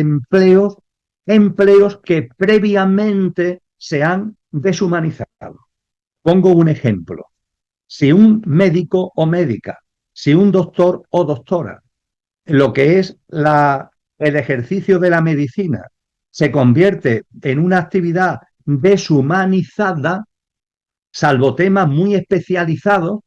empleos que previamente se han deshumanizado. Pongo un ejemplo. Si un médico o médica, si un doctor o doctora, lo que es el ejercicio de la medicina se convierte en una actividad deshumanizada, salvo temas muy especializados,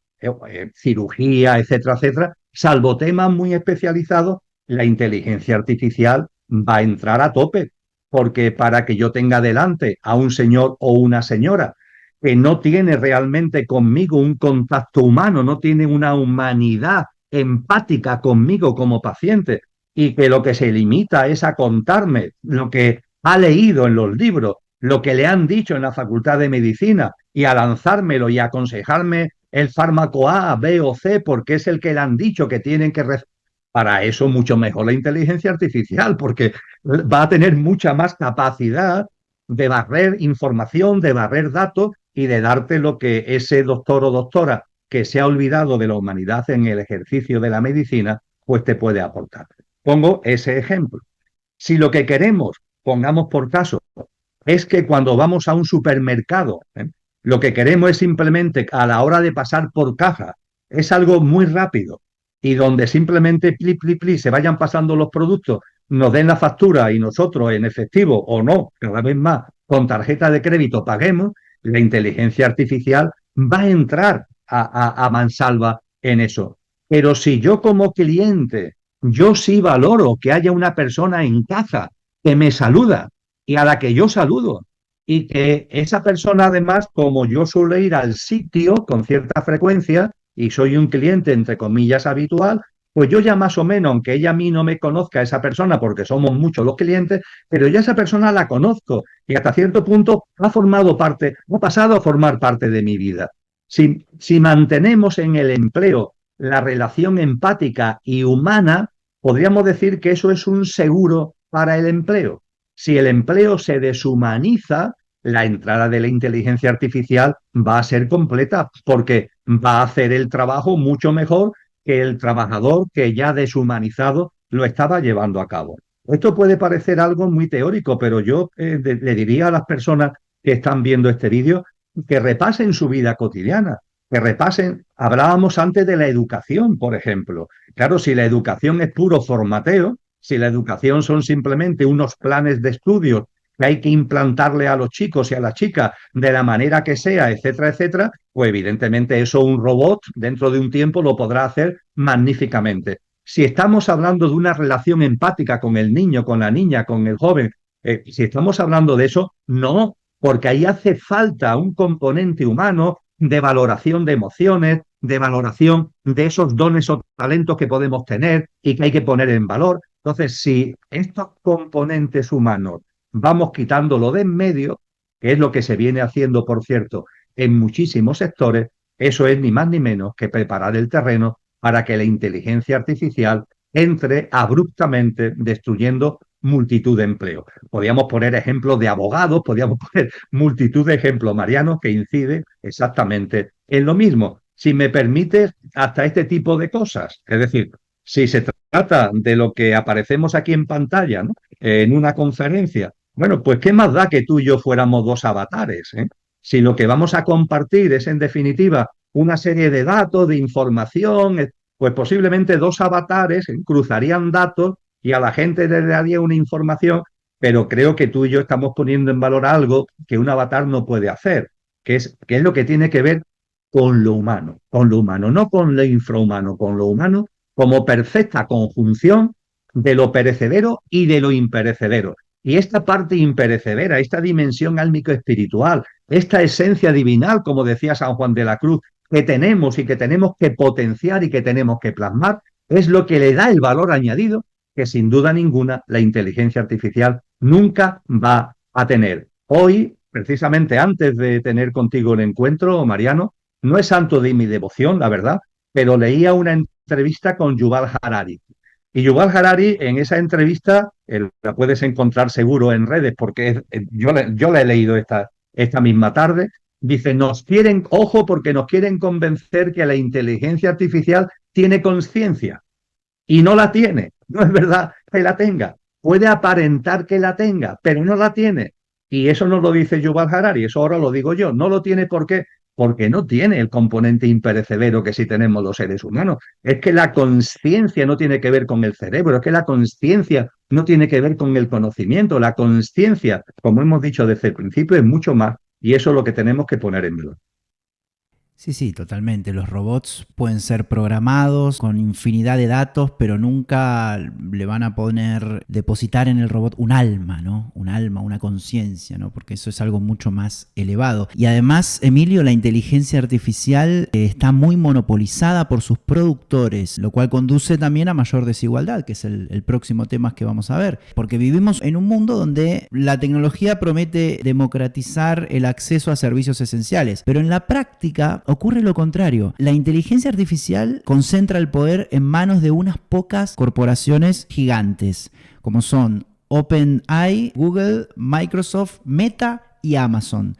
cirugía, etcétera, etcétera, salvo temas muy especializados, la inteligencia artificial va a entrar a tope, porque para que yo tenga delante a un señor o una señora que no tiene realmente conmigo un contacto humano, no tiene una humanidad empática conmigo como paciente, y que lo que se limita es a contarme lo que ha leído en los libros, lo que le han dicho en la Facultad de Medicina, y a lanzármelo y a aconsejarme el fármaco A, B o C porque es el que le han dicho que tienen que... Para eso mucho mejor la inteligencia artificial, porque va a tener mucha más capacidad de barrer información, de barrer datos y de darte lo que ese doctor o doctora que se ha olvidado de la humanidad en el ejercicio de la medicina, pues te puede aportar. Pongo ese ejemplo. Si lo que queremos, pongamos por caso, es que cuando vamos a un supermercado, lo que queremos es simplemente a la hora de pasar por caja, es algo muy rápido y donde simplemente pli, pli, pli, se vayan pasando los productos, nos den la factura y nosotros en efectivo o no, cada vez más, con tarjeta de crédito paguemos, la inteligencia artificial va a entrar a mansalva en eso. Pero si yo como cliente, yo sí valoro que haya una persona en caja que me saluda y a la que yo saludo, y que esa persona además, como yo suelo ir al sitio con cierta frecuencia y soy un cliente entre comillas habitual, pues yo ya más o menos, aunque ella a mí no me conozca, esa persona, porque somos muchos los clientes, pero ya esa persona la conozco y hasta cierto punto ha formado parte, ha pasado a formar parte de mi vida. Si mantenemos en el empleo la relación empática y humana, podríamos decir que eso es un seguro para el empleo. Si el empleo se deshumaniza, la entrada de la inteligencia artificial va a ser completa porque va a hacer el trabajo mucho mejor que el trabajador que ya deshumanizado lo estaba llevando a cabo. Esto puede parecer algo muy teórico, pero yo le diría a las personas que están viendo este vídeo que repasen su vida cotidiana, que repasen. Hablábamos antes de la educación, por ejemplo. Claro, si la educación es puro formateo, si la educación son simplemente unos planes de estudios que hay que implantarle a los chicos y a las chicas de la manera que sea, etcétera, etcétera, pues evidentemente eso un robot dentro de un tiempo lo podrá hacer magníficamente. Si estamos hablando de una relación empática con el niño, con la niña, con el joven, si estamos hablando de eso, no, porque ahí hace falta un componente humano de valoración de emociones, de valoración de esos dones o talentos que podemos tener y que hay que poner en valor. Entonces, si estos componentes humanos vamos quitándolo de en medio, que es lo que se viene haciendo, por cierto, en muchísimos sectores, eso es ni más ni menos que preparar el terreno para que la inteligencia artificial entre abruptamente destruyendo multitud de empleos. Podríamos poner ejemplos de abogados, podríamos poner multitud de ejemplos, Mariano, que inciden exactamente en lo mismo. Si me permites, hasta este tipo de cosas. Es decir, si se trata de lo que aparecemos aquí en pantalla, ¿no? En una conferencia, bueno, pues qué más da que tú y yo fuéramos dos avatares, ¿eh? Si lo que vamos a compartir es, en definitiva, una serie de datos, de información, pues posiblemente dos avatares cruzarían datos y a la gente le daría una información, pero creo que tú y yo estamos poniendo en valor algo que un avatar no puede hacer, que es lo que tiene que ver con lo humano, no con lo infrahumano, con lo humano como perfecta conjunción de lo perecedero y de lo imperecedero. Y esta parte imperecedera, esta dimensión álmico-espiritual, esta esencia divinal, como decía San Juan de la Cruz, que tenemos y que tenemos que potenciar y que tenemos que plasmar, es lo que le da el valor añadido que sin duda ninguna la inteligencia artificial nunca va a tener. Hoy, precisamente antes de tener contigo el encuentro, Mariano, no es santo de mi devoción, la verdad, pero leía una entrevista con Yuval Harari. Y Yuval Harari, en esa entrevista, la puedes encontrar seguro en redes, porque yo la he leído esta misma tarde, Dice, nos quieren, ojo, porque nos quieren convencer que la inteligencia artificial tiene conciencia y no la tiene. No es verdad que la tenga. Puede aparentar que la tenga, pero no la tiene. Y eso no lo dice Yuval Harari, eso ahora lo digo yo. No lo tiene porque no tiene el componente imperecedero que sí tenemos los seres humanos. Es que la conciencia no tiene que ver con el cerebro, es que la conciencia no tiene que ver con el conocimiento. La conciencia, como hemos dicho desde el principio, es mucho más y eso es lo que tenemos que poner en valor. Sí, sí, totalmente. Los robots pueden ser programados con infinidad de datos, pero nunca le van a poder depositar en el robot un alma, ¿no? Un alma, una conciencia, ¿no? Porque eso es algo mucho más elevado. Y además, Emilio, la inteligencia artificial está muy monopolizada por sus productores, lo cual conduce también a mayor desigualdad, que es el próximo tema que vamos a ver. Porque vivimos en un mundo donde la tecnología promete democratizar el acceso a servicios esenciales, pero en la práctica ocurre lo contrario. La inteligencia artificial concentra el poder en manos de unas pocas corporaciones gigantes, como son OpenAI, Google, Microsoft, Meta y Amazon.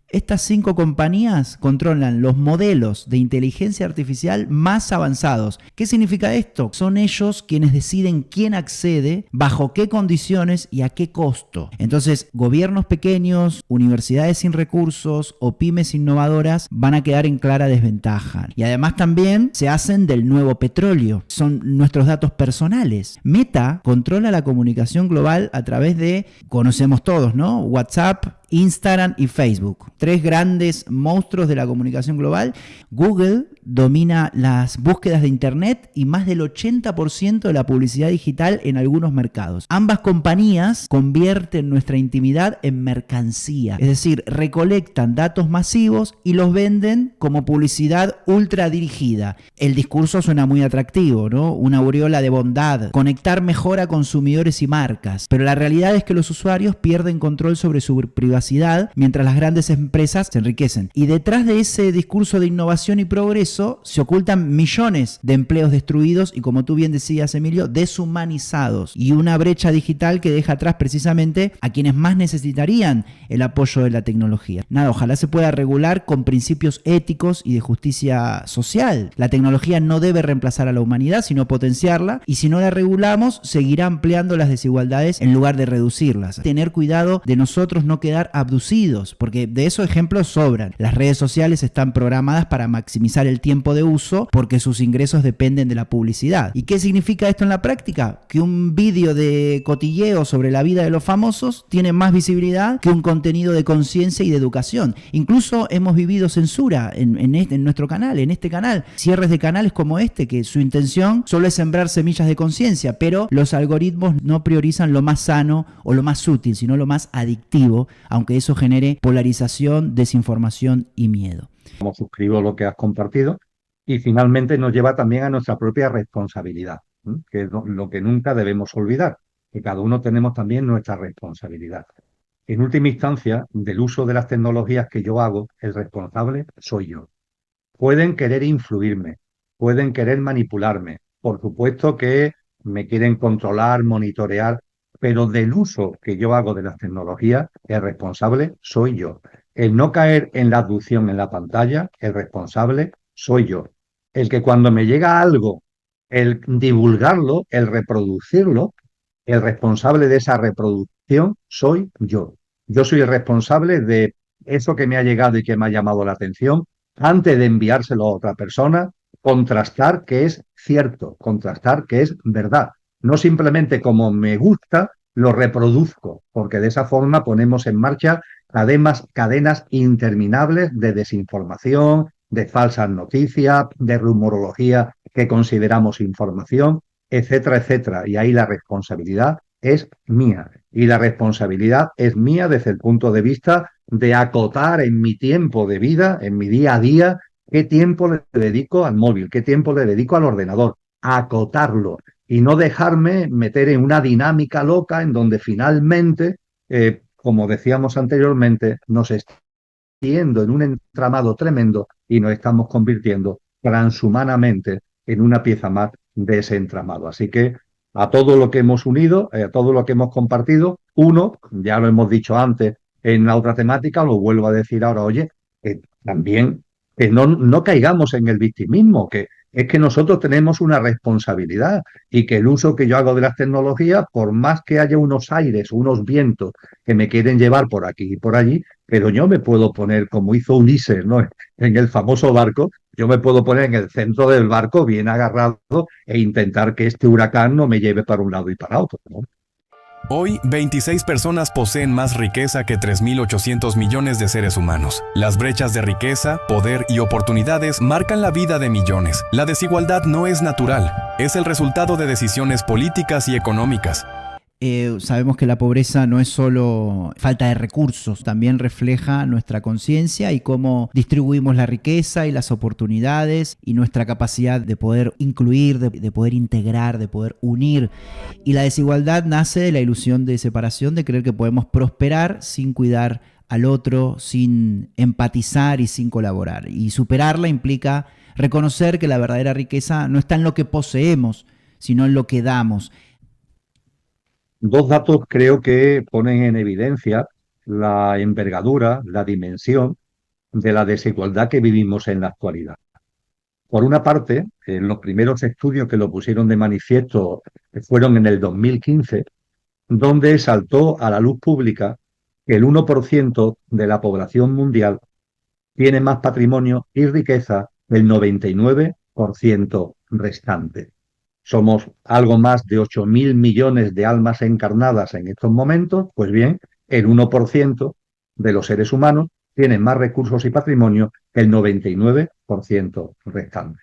Estas 5 compañías controlan los modelos de inteligencia artificial más avanzados. ¿Qué significa esto? Son ellos quienes deciden quién accede, bajo qué condiciones y a qué costo. Entonces, gobiernos pequeños, universidades sin recursos o pymes innovadoras van a quedar en clara desventaja. Y además también se hacen del nuevo petróleo. Son nuestros datos personales. Meta controla la comunicación global a través de, conocemos todos, ¿no? WhatsApp, Instagram y Facebook. 3 grandes monstruos de la comunicación global. Google domina las búsquedas de Internet y más del 80% de la publicidad digital en algunos mercados. Ambas compañías convierten nuestra intimidad en mercancía, es decir, recolectan datos masivos y los venden como publicidad ultra dirigida. El discurso suena muy atractivo, ¿no? Una aureola de bondad, conectar mejor a consumidores y marcas, pero la realidad es que los usuarios pierden control sobre su privacidad mientras las grandes empresas se enriquecen. Y detrás de ese discurso de innovación y progreso se ocultan millones de empleos destruidos y, como tú bien decías, Emilio, deshumanizados, y una brecha digital que deja atrás precisamente a quienes más necesitarían el apoyo de la tecnología. Nada, ojalá se pueda regular con principios éticos y de justicia social. La tecnología no debe reemplazar a la humanidad, sino potenciarla, y si no la regulamos, seguirá ampliando las desigualdades en lugar de reducirlas. Tener cuidado de nosotros no quedar abducidos, porque de esos ejemplos sobran. Las redes sociales están programadas para maximizar el tiempo de uso porque sus ingresos dependen de la publicidad. ¿Y qué significa esto en la práctica? Que un vídeo de cotilleo sobre la vida de los famosos tiene más visibilidad que un contenido de conciencia y de educación. Incluso hemos vivido censura en nuestro canal, en este canal. Cierres de canales como este, que su intención solo es sembrar semillas de conciencia, pero los algoritmos no priorizan lo más sano o lo más útil, sino lo más adictivo, aunque eso genere polarización, desinformación y miedo. Como suscribo lo que has compartido y finalmente nos lleva también a nuestra propia responsabilidad, que es lo que nunca debemos olvidar, que cada uno tenemos también nuestra responsabilidad. En última instancia, del uso de las tecnologías que yo hago, el responsable soy yo. Pueden querer influirme, pueden querer manipularme, por supuesto que me quieren controlar, monitorear, pero del uso que yo hago de las tecnologías, el responsable soy yo. El no caer en la abducción en la pantalla, el responsable soy yo. El que cuando me llega algo, el divulgarlo, el reproducirlo, el responsable de esa reproducción soy yo. Yo soy el responsable de eso que me ha llegado y que me ha llamado la atención, antes de enviárselo a otra persona, contrastar que es cierto, contrastar que es verdad. No simplemente como me gusta, lo reproduzco, porque de esa forma ponemos en marcha cadenas interminables de desinformación, de falsas noticias, de rumorología que consideramos información, etcétera, etcétera. Y ahí la responsabilidad es mía. Y la responsabilidad es mía desde el punto de vista de acotar en mi tiempo de vida, en mi día a día, qué tiempo le dedico al móvil, qué tiempo le dedico al ordenador, acotarlo y no dejarme meter en una dinámica loca en donde finalmente, como decíamos anteriormente, nos extiendo en un entramado tremendo y nos estamos convirtiendo transhumanamente en una pieza más de ese entramado. Así que a todo lo que hemos unido, a todo lo que hemos compartido, uno, ya lo hemos dicho antes en la otra temática, lo vuelvo a decir ahora, oye, también que no caigamos en el victimismo, que es que nosotros tenemos una responsabilidad y que el uso que yo hago de las tecnologías, por más que haya unos aires, unos vientos que me quieren llevar por aquí y por allí, pero yo me puedo poner, como hizo Ulises, ¿no? En el famoso barco, yo me puedo poner en el centro del barco bien agarrado e intentar que este huracán no me lleve para un lado y para otro, ¿no? Hoy, 26 personas poseen más riqueza que 3.800 millones de seres humanos. Las brechas de riqueza, poder y oportunidades marcan la vida de millones. La desigualdad no es natural, es el resultado de decisiones políticas y económicas. Sabemos que la pobreza no es solo falta de recursos, también refleja nuestra conciencia y cómo distribuimos la riqueza y las oportunidades y nuestra capacidad de poder incluir, de poder integrar, de poder unir. Y la desigualdad nace de la ilusión de separación, de creer que podemos prosperar sin cuidar al otro, sin empatizar y sin colaborar. Y superarla implica reconocer que la verdadera riqueza no está en lo que poseemos, sino en lo que damos. Dos datos creo que ponen en evidencia la envergadura, la dimensión de la desigualdad que vivimos en la actualidad. Por una parte, en los primeros estudios que lo pusieron de manifiesto fueron en el 2015, donde saltó a la luz pública que el 1% de la población mundial tiene más patrimonio y riqueza que el 99% restante. Somos algo más de 8.000 millones de almas encarnadas en estos momentos. Pues bien, el 1% de los seres humanos tiene más recursos y patrimonio que el 99% restante.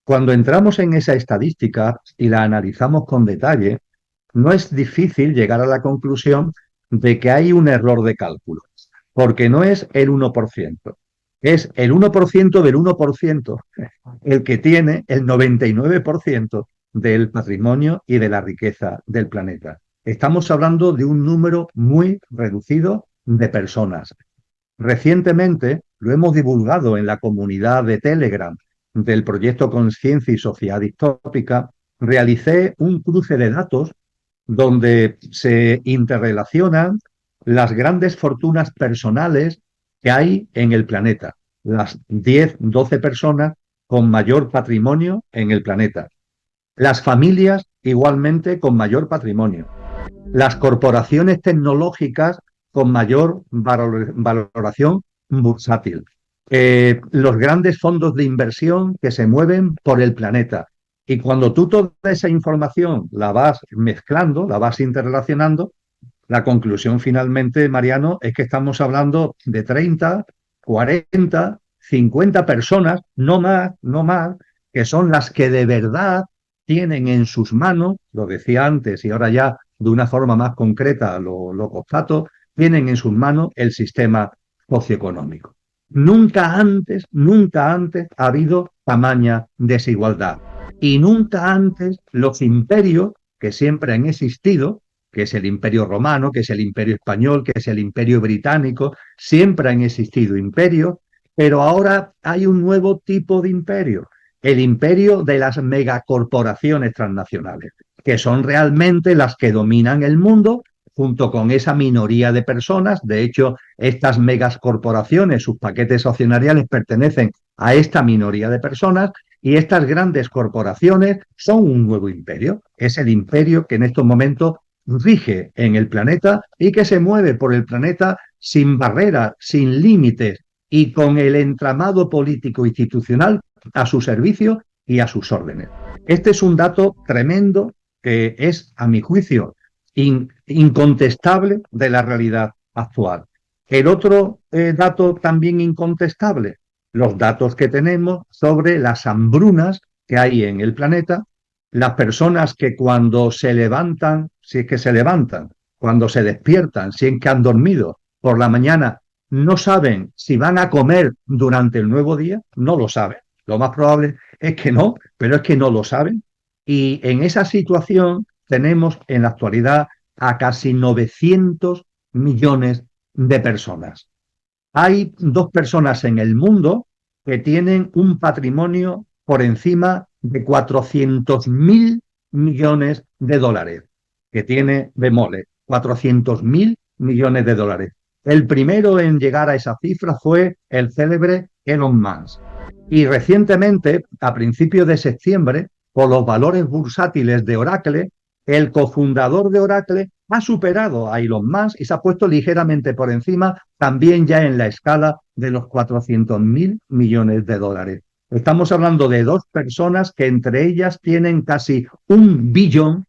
Cuando entramos en esa estadística y la analizamos con detalle, no es difícil llegar a la conclusión de que hay un error de cálculo, porque no es el 1%, es el 1% del 1% el que tiene el 99% del patrimonio y de la riqueza del planeta. Estamos hablando de un número muy reducido de personas. Recientemente lo hemos divulgado en la comunidad de Telegram del proyecto Conciencia y Sociedad Distópica. Realicé un cruce de datos donde se interrelacionan las grandes fortunas personales que hay en el planeta, las 10, 12 personas con mayor patrimonio en el planeta. Las familias igualmente con mayor patrimonio. Las corporaciones tecnológicas con mayor valoración bursátil. Los grandes fondos de inversión que se mueven por el planeta. Y cuando tú toda esa información la vas mezclando, la vas interrelacionando, la conclusión finalmente, Mariano, es que estamos hablando de 30, 40, 50 personas, no más, que son las que de verdad tienen en sus manos, lo decía antes y ahora ya de una forma más concreta lo constato, tienen en sus manos el sistema socioeconómico. Nunca antes ha habido tamaña desigualdad. Y nunca antes los imperios que siempre han existido, que es el imperio romano, que es el imperio español, que es el imperio británico, siempre han existido imperios, pero ahora hay un nuevo tipo de imperio, el imperio de las megacorporaciones transnacionales, que son realmente las que dominan el mundo junto con esa minoría de personas. De hecho, estas megacorporaciones, sus paquetes accionariales pertenecen a esta minoría de personas y estas grandes corporaciones son un nuevo imperio. Es el imperio que en estos momentos rige en el planeta y que se mueve por el planeta sin barreras, sin límites y con el entramado político institucional a su servicio y a sus órdenes. Este es un dato tremendo que es, a mi juicio, incontestable de la realidad actual. El otro dato también incontestable, los datos que tenemos sobre las hambrunas que hay en el planeta, las personas que cuando se levantan, si es que se levantan, cuando se despiertan, si es que han dormido por la mañana, no saben si van a comer durante el nuevo día, no lo saben. Lo más probable es que no, pero es que no lo saben. Y en esa situación tenemos en la actualidad a casi 900 millones de personas. Hay 2 personas en el mundo que tienen un patrimonio por encima de 400.000 millones de dólares, que tiene, bemole, 400.000 millones de dólares. El primero en llegar a esa cifra fue el célebre Elon Musk. Y recientemente, a principios de septiembre, por los valores bursátiles de Oracle, el cofundador de Oracle ha superado a Elon Musk y se ha puesto ligeramente por encima, también ya en la escala de los 400.000 millones de dólares. Estamos hablando de dos personas que entre ellas tienen casi un billón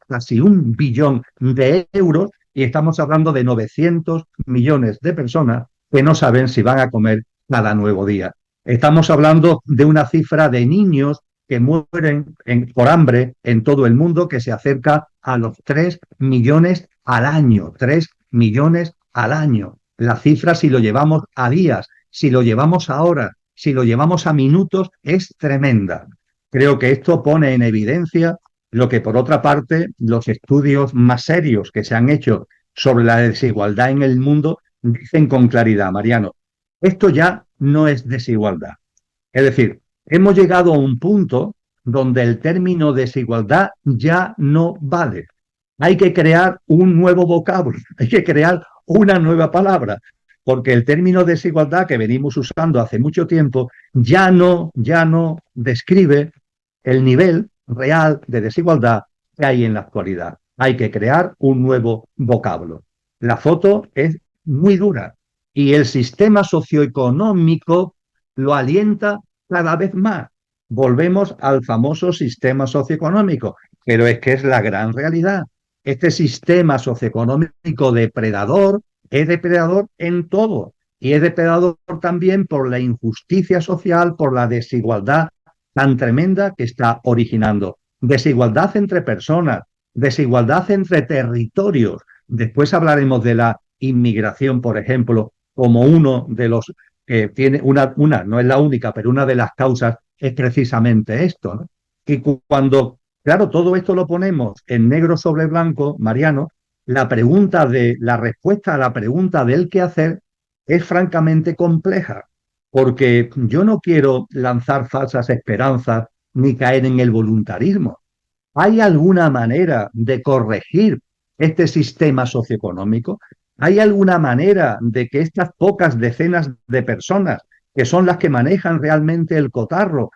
de euros, y estamos hablando de 900 millones de personas que no saben si van a comer cada nuevo día. Estamos hablando de una cifra de niños que mueren por hambre en todo el mundo que se acerca a los 3 millones al año. 3 millones al año. La cifra, si lo llevamos a días, si lo llevamos a horas, si lo llevamos a minutos, es tremenda. Creo que esto pone en evidencia lo que, por otra parte, los estudios más serios que se han hecho sobre la desigualdad en el mundo dicen con claridad, Mariano. Esto ya no es desigualdad. Es decir, hemos llegado a un punto donde el término desigualdad ya no vale. Hay que crear un nuevo vocablo, hay que crear una nueva palabra, porque el término desigualdad que venimos usando hace mucho tiempo ya no describe el nivel real de desigualdad que hay en la actualidad. Hay que crear un nuevo vocablo. La foto es muy dura y el sistema socioeconómico lo alienta cada vez más. Volvemos al famoso sistema socioeconómico, pero es que es la gran realidad. Este sistema socioeconómico depredador es depredador en todo y es depredador también por la injusticia social, por la desigualdad tan tremenda que está originando. Desigualdad entre personas, desigualdad entre territorios. Después hablaremos de la inmigración, por ejemplo, como uno de los que tiene no es la única, pero una de las causas es precisamente esto, ¿no? Y cuando, claro, todo esto lo ponemos en negro sobre blanco, Mariano, la respuesta a la pregunta del qué hacer es francamente compleja, porque yo no quiero lanzar falsas esperanzas ni caer en el voluntarismo. ¿Hay alguna manera de corregir este sistema socioeconómico? ¿Hay alguna manera de que estas pocas decenas de personas, que son las que manejan realmente el cotarro,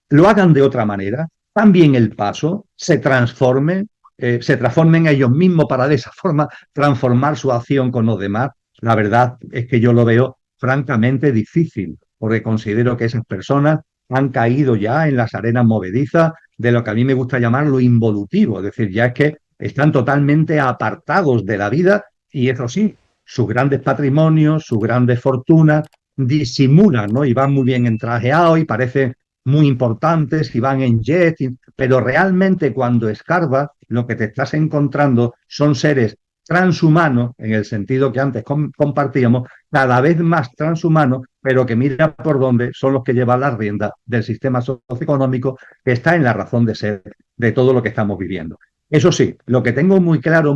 lo hagan de otra manera? También el paso, se transformen ellos mismos para de esa forma transformar su acción con los demás. La verdad es que yo lo veo francamente difícil, porque considero que esas personas han caído ya en las arenas movedizas de lo que a mí me gusta llamar lo involutivo, es decir, ya es que están totalmente apartados de la vida y eso sí, sus grandes patrimonios, sus grandes fortunas disimulan, ¿no? Y van muy bien entrajeados y parecen muy importantes y van en jet, pero realmente cuando escarbas lo que te estás encontrando son seres transhumanos, en el sentido que antes compartíamos, cada vez más transhumanos, pero que mira por dónde son los que llevan la rienda del sistema socioeconómico que está en la razón de ser de todo lo que estamos viviendo. Eso sí, lo que tengo muy claro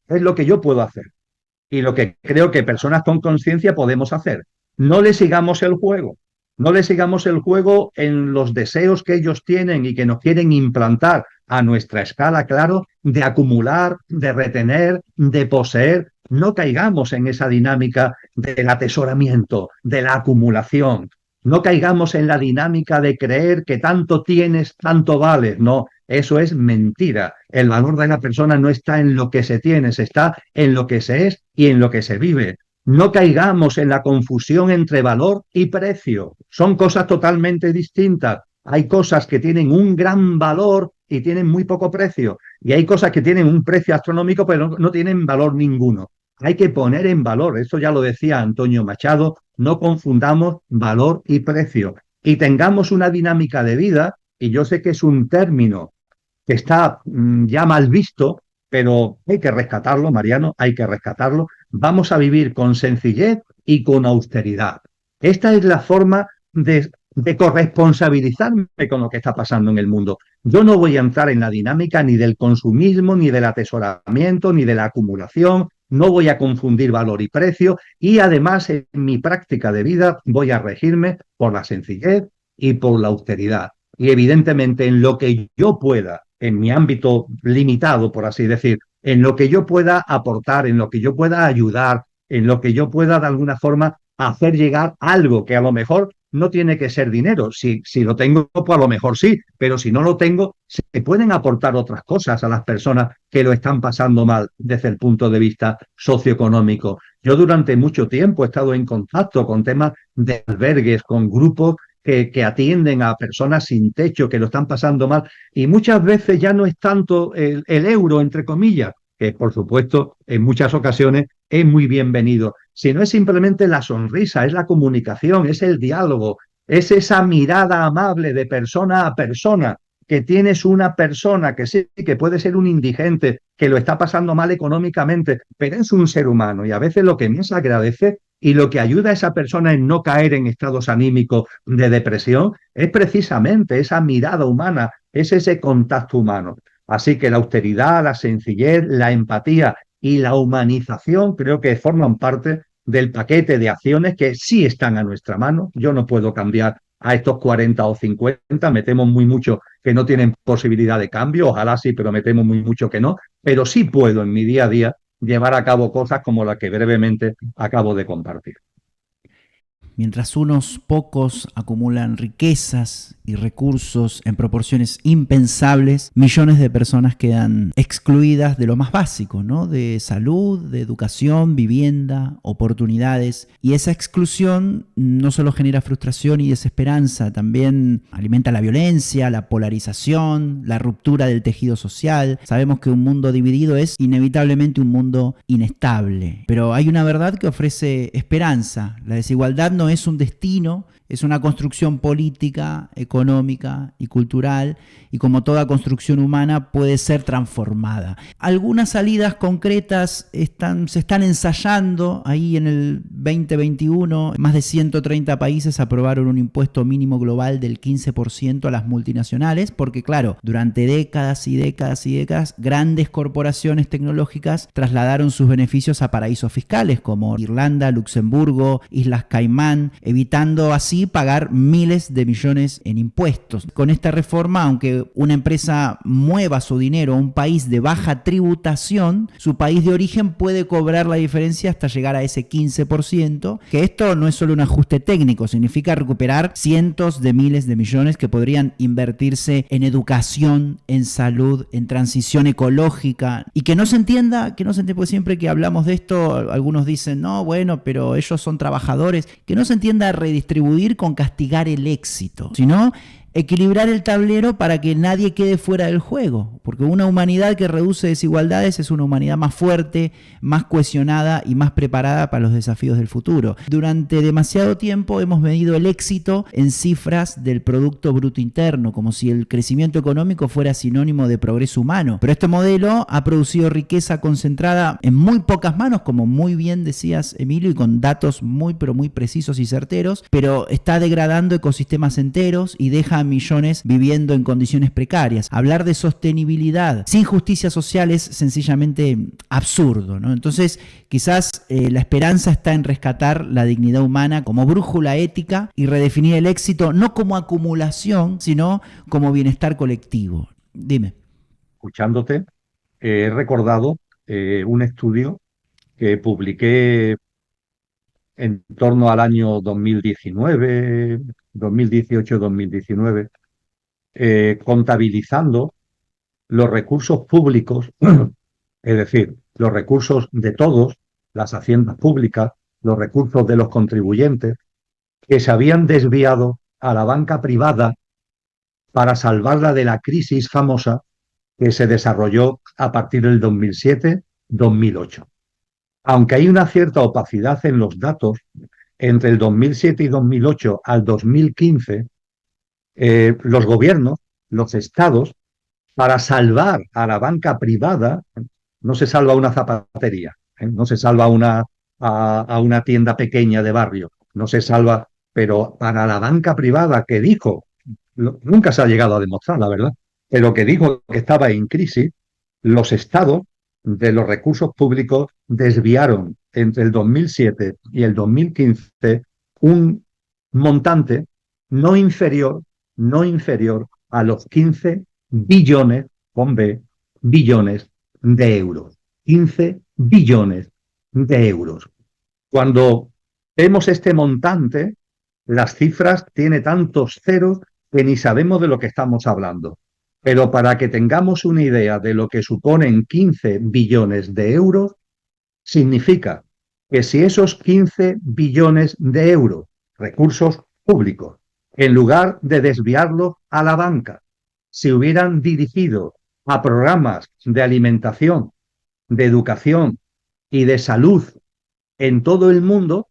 es lo que yo puedo hacer y lo que creo que personas con conciencia podemos hacer. No le sigamos el juego. No le sigamos el juego en los deseos que ellos tienen y que nos quieren implantar a nuestra escala, claro, de acumular, de retener, de poseer. No caigamos en esa dinámica del atesoramiento, de la acumulación. No caigamos en la dinámica de creer que tanto tienes, tanto vales. No, eso es mentira. El valor de la persona no está en lo que se tiene, está en lo que se es y en lo que se vive. No caigamos en la confusión entre valor y precio. Son cosas totalmente distintas. Hay cosas que tienen un gran valor y tienen muy poco precio. Y hay cosas que tienen un precio astronómico pero no tienen valor ninguno. Hay que poner en valor, eso ya lo decía Antonio Machado, no confundamos valor y precio. Y tengamos una dinámica de vida, y yo sé que es un término que está ya mal visto, pero hay que rescatarlo, Mariano, hay que rescatarlo. Vamos a vivir con sencillez y con austeridad. Esta es la forma de corresponsabilizarme con lo que está pasando en el mundo. Yo no voy a entrar en la dinámica ni del consumismo, ni del atesoramiento, ni de la acumulación. No voy a confundir valor y precio y además en mi práctica de vida voy a regirme por la sencillez y por la austeridad. Y evidentemente en lo que yo pueda, en mi ámbito limitado, por así decir, en lo que yo pueda aportar, en lo que yo pueda ayudar, en lo que yo pueda de alguna forma hacer llegar algo que a lo mejor no tiene que ser dinero. Si lo tengo, pues a lo mejor sí, pero si no lo tengo, se pueden aportar otras cosas a las personas que lo están pasando mal desde el punto de vista socioeconómico. Yo durante mucho tiempo he estado en contacto con temas de albergues, con grupos que atienden a personas sin techo, que lo están pasando mal, y muchas veces ya no es tanto el euro, entre comillas, que por supuesto en muchas ocasiones es muy bienvenido, sino es simplemente la sonrisa, es la comunicación, es el diálogo, es esa mirada amable de persona a persona, que tienes una persona que sí, que puede ser un indigente, que lo está pasando mal económicamente, pero es un ser humano y a veces lo que más agradece y lo que ayuda a esa persona en no caer en estados anímicos de depresión es precisamente esa mirada humana, es ese contacto humano. Así que la austeridad, la sencillez, la empatía y la humanización creo que forman parte del paquete de acciones que sí están a nuestra mano. Yo no puedo cambiar a estos 40 o 50, me temo muy mucho que no tienen posibilidad de cambio, ojalá sí, pero me temo muy mucho que no, pero sí puedo en mi día a día llevar a cabo cosas como las que brevemente acabo de compartir. Mientras unos pocos acumulan riquezas y recursos en proporciones impensables, millones de personas quedan excluidas de lo más básico, ¿no? De salud, de educación, vivienda, oportunidades. Y esa exclusión no solo genera frustración y desesperanza, también alimenta la violencia, la polarización, la ruptura del tejido social. Sabemos que un mundo dividido es inevitablemente un mundo inestable, pero hay una verdad que ofrece esperanza. La desigualdad no es un destino, es una construcción política, económica y cultural, y como toda construcción humana puede ser transformada. Algunas salidas concretas se están ensayando. Ahí en el 2021, más de 130 países aprobaron un impuesto mínimo global del 15% a las multinacionales, porque claro, durante décadas y décadas y décadas, grandes corporaciones tecnológicas trasladaron sus beneficios a paraísos fiscales como Irlanda, Luxemburgo, Islas Caimán, evitando así pagar miles de millones en impuestos. Con esta reforma, aunque una empresa mueva su dinero a un país de baja tributación, su país de origen puede cobrar la diferencia hasta llegar a ese 15%, que esto no es solo un ajuste técnico, significa recuperar cientos de miles de millones que podrían invertirse en educación, en salud, en transición ecológica, y que no se entienda, porque siempre que hablamos de esto, algunos dicen, no, bueno, pero ellos son trabajadores, que no se entienda redistribuir con castigar el éxito, sino equilibrar el tablero para que nadie quede fuera del juego, porque una humanidad que reduce desigualdades es una humanidad más fuerte, más cohesionada y más preparada para los desafíos del futuro. Durante demasiado tiempo hemos medido el éxito en cifras del Producto Bruto Interno, como si el crecimiento económico fuera sinónimo de progreso humano, pero este modelo ha producido riqueza concentrada en muy pocas manos, como muy bien decías, Emilio, y con datos muy pero muy precisos y certeros, pero está degradando ecosistemas enteros y deja a millones viviendo en condiciones precarias. Hablar de sostenibilidad sin justicia social es sencillamente absurdo, ¿no? Entonces, quizás la esperanza está en rescatar la dignidad humana como brújula ética y redefinir el éxito no como acumulación, sino como bienestar colectivo. Dime. Escuchándote, he recordado un estudio que publiqué en torno al año 2019, 2018-2019, contabilizando los recursos públicos, es decir, los recursos de todos, las haciendas públicas, los recursos de los contribuyentes, que se habían desviado a la banca privada para salvarla de la crisis famosa que se desarrolló a partir del 2007-2008. Aunque hay una cierta opacidad en los datos, entre el 2007 y 2008 al 2015, los gobiernos, los estados, para salvar a la banca privada, no se salva una zapatería, no se salva a una tienda pequeña de barrio, no se salva, pero para la banca privada que dijo, nunca se ha llegado a demostrar, la verdad, pero que dijo que estaba en crisis, los estados de los recursos públicos desviaron entre el 2007 y el 2015 un montante no inferior a los 15 billones, con B, billones de euros. 15 billones de euros. Cuando vemos este montante, las cifras tienen tantos ceros que ni sabemos de lo que estamos hablando. Pero para que tengamos una idea de lo que suponen 15 billones de euros, significa que si esos 15 billones de euros, recursos públicos, en lugar de desviarlos a la banca, se hubieran dirigido a programas de alimentación, de educación y de salud en todo el mundo,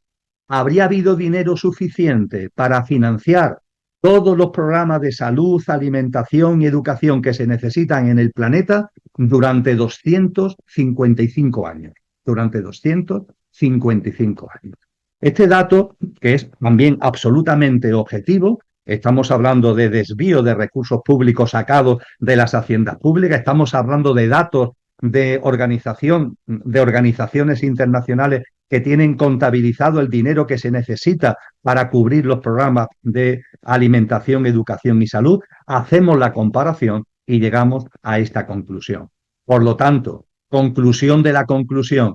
habría habido dinero suficiente para financiar todos los programas de salud, alimentación y educación que se necesitan en el planeta durante 255 años. Durante 255 años. Este dato, que es también absolutamente objetivo, estamos hablando de desvío de recursos públicos sacados de las haciendas públicas, estamos hablando de datos de organizaciones internacionales que tienen contabilizado el dinero que se necesita para cubrir los programas de alimentación, educación y salud. Hacemos la comparación y llegamos a esta conclusión. Por lo tanto, conclusión de la conclusión: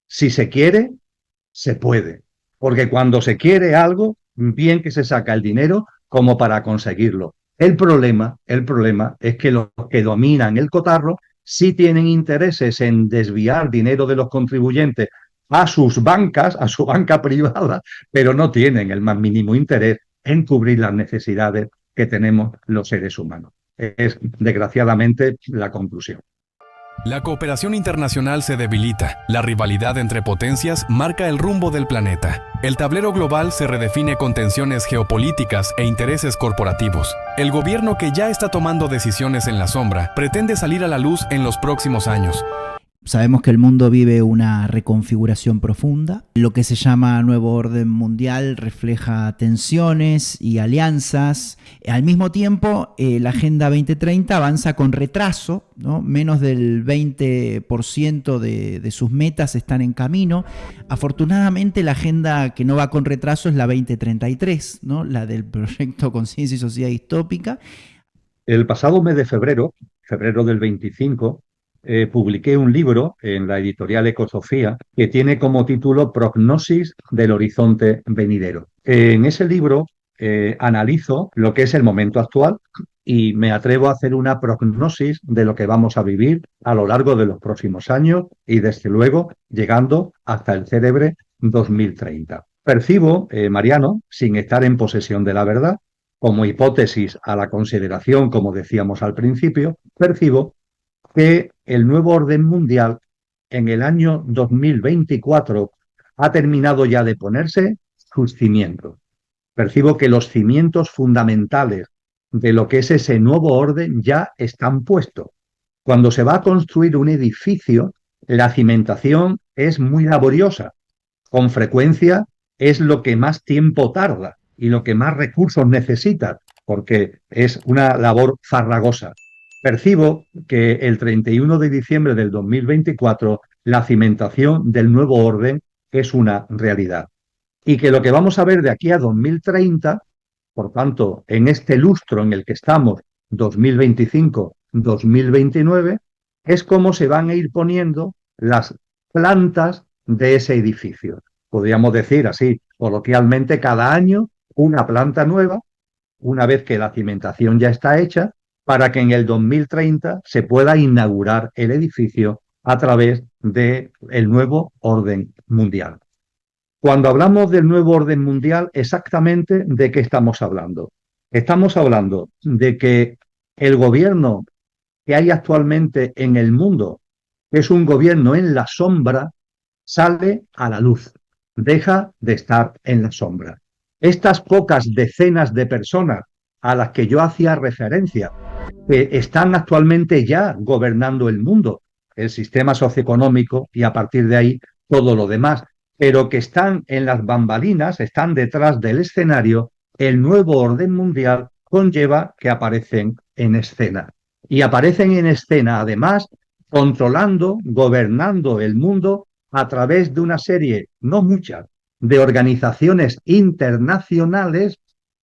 si se quiere, se puede. Porque cuando se quiere algo, bien que se saca el dinero como para conseguirlo. El problema es que los que dominan el cotarro sí tienen intereses en desviar dinero de los contribuyentes a sus bancas, a su banca privada, pero no tienen el más mínimo interés en cubrir las necesidades que tenemos los seres humanos. Es, desgraciadamente, la conclusión. La cooperación internacional se debilita, la rivalidad entre potencias marca el rumbo del planeta. El tablero global se redefine con tensiones geopolíticas e intereses corporativos. El gobierno, que ya está tomando decisiones en la sombra, pretende salir a la luz en los próximos años. Sabemos que el mundo vive una reconfiguración profunda. Lo que se llama nuevo orden mundial refleja tensiones y alianzas. Al mismo tiempo, la Agenda 2030 avanza con retraso, ¿no? Menos del 20% de sus metas están en camino. Afortunadamente, la agenda que no va con retraso es la 2033, ¿no? La del proyecto Conciencia y Sociedad Distópica. El pasado mes de febrero del 25, publiqué un libro en la editorial Ecosofía que tiene como título Prognosis del horizonte venidero. En ese libro analizo lo que es el momento actual y me atrevo a hacer una prognosis de lo que vamos a vivir a lo largo de los próximos años y, desde luego, llegando hasta el célebre 2030. Percibo, Mariano, sin estar en posesión de la verdad, como hipótesis a la consideración, como decíamos al principio, percibo que el nuevo orden mundial en el año 2024 ha terminado ya de ponerse sus cimientos. Percibo que los cimientos fundamentales de lo que es ese nuevo orden ya están puestos. Cuando se va a construir un edificio, la cimentación es muy laboriosa. Con frecuencia es lo que más tiempo tarda y lo que más recursos necesita, porque es una labor farragosa. Percibo que el 31 de diciembre del 2024 la cimentación del nuevo orden es una realidad. Y que lo que vamos a ver de aquí a 2030, por tanto, en este lustro en el que estamos, 2025-2029, es cómo se van a ir poniendo las plantas de ese edificio. Podríamos decir así, coloquialmente, cada año una planta nueva, una vez que la cimentación ya está hecha, para que en el 2030 se pueda inaugurar el edificio a través del nuevo orden mundial. Cuando hablamos del nuevo orden mundial, exactamente ¿de qué estamos hablando? Estamos hablando de que el gobierno que hay actualmente en el mundo, que es un gobierno en la sombra, sale a la luz, deja de estar en la sombra. Estas pocas decenas de personas a las que yo hacía referencia, que están actualmente ya gobernando el mundo, el sistema socioeconómico y a partir de ahí todo lo demás, pero que están en las bambalinas, están detrás del escenario, el nuevo orden mundial conlleva que aparecen en escena. Y aparecen en escena, además, controlando, gobernando el mundo a través de una serie, no muchas, de organizaciones internacionales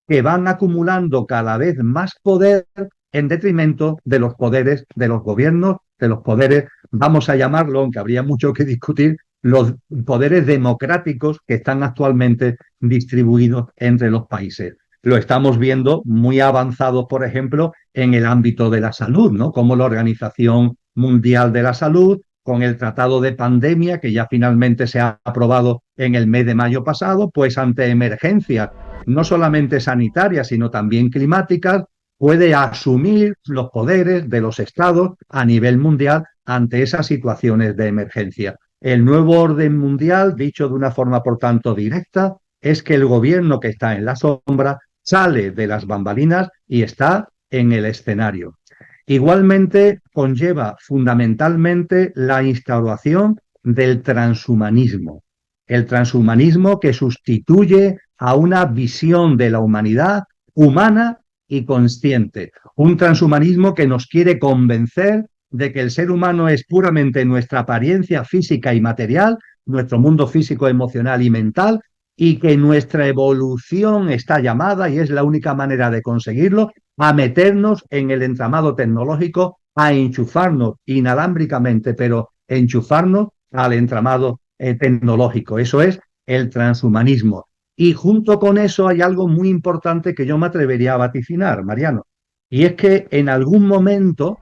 que van acumulando cada vez más poder en detrimento de los poderes de los gobiernos, de los poderes, vamos a llamarlo, aunque habría mucho que discutir, los poderes democráticos que están actualmente distribuidos entre los países. Lo estamos viendo muy avanzados, por ejemplo, en el ámbito de la salud, ¿no? Como la Organización Mundial de la Salud, con el Tratado de Pandemia, que ya finalmente se ha aprobado en el mes de mayo pasado, pues ante emergencias, no solamente sanitarias, sino también climáticas, puede asumir los poderes de los estados a nivel mundial ante esas situaciones de emergencia. El nuevo orden mundial, dicho de una forma por tanto directa, es que el gobierno que está en la sombra sale de las bambalinas y está en el escenario. Igualmente conlleva fundamentalmente la instauración del transhumanismo. El transhumanismo que sustituye a una visión de la humanidad humana y consciente. Un transhumanismo que nos quiere convencer de que el ser humano es puramente nuestra apariencia física y material, nuestro mundo físico, emocional y mental, y que nuestra evolución está llamada, y es la única manera de conseguirlo, a meternos en el entramado tecnológico, a enchufarnos inalámbricamente, pero enchufarnos al entramado tecnológico. Eso es el transhumanismo. Y junto con eso hay algo muy importante que yo me atrevería a vaticinar, Mariano, y es que en algún momento,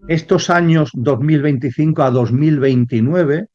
estos años 2025 a 2029,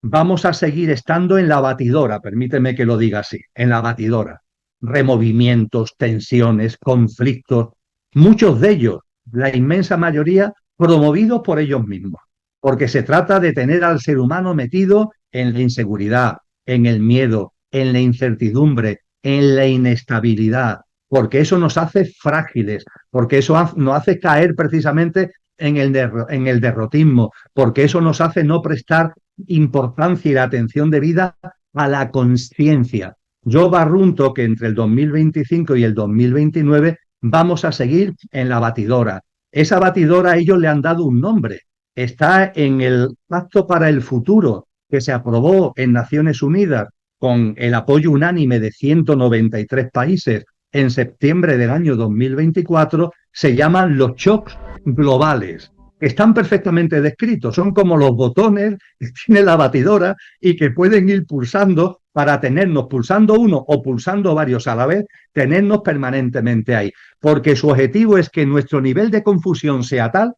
vamos a seguir estando en la batidora, permíteme que lo diga así, en la batidora. Removimientos, tensiones, conflictos, muchos de ellos, la inmensa mayoría, promovidos por ellos mismos, porque se trata de tener al ser humano metido en la inseguridad, en el miedo, en la incertidumbre, en la inestabilidad, porque eso nos hace frágiles, porque eso nos hace caer precisamente en el derrotismo, porque eso nos hace no prestar importancia y la atención debida a la conciencia. Yo barrunto que entre el 2025 y el 2029 vamos a seguir en la batidora. Esa batidora ellos le han dado un nombre. Está en el Pacto para el Futuro que se aprobó en Naciones Unidas con el apoyo unánime de 193 países en septiembre del año 2024, se llaman los shocks globales. Están perfectamente descritos, son como los botones que tiene la batidora y que pueden ir pulsando para tenernos, pulsando uno o pulsando varios a la vez, tenernos permanentemente ahí. Porque su objetivo es que nuestro nivel de confusión sea tal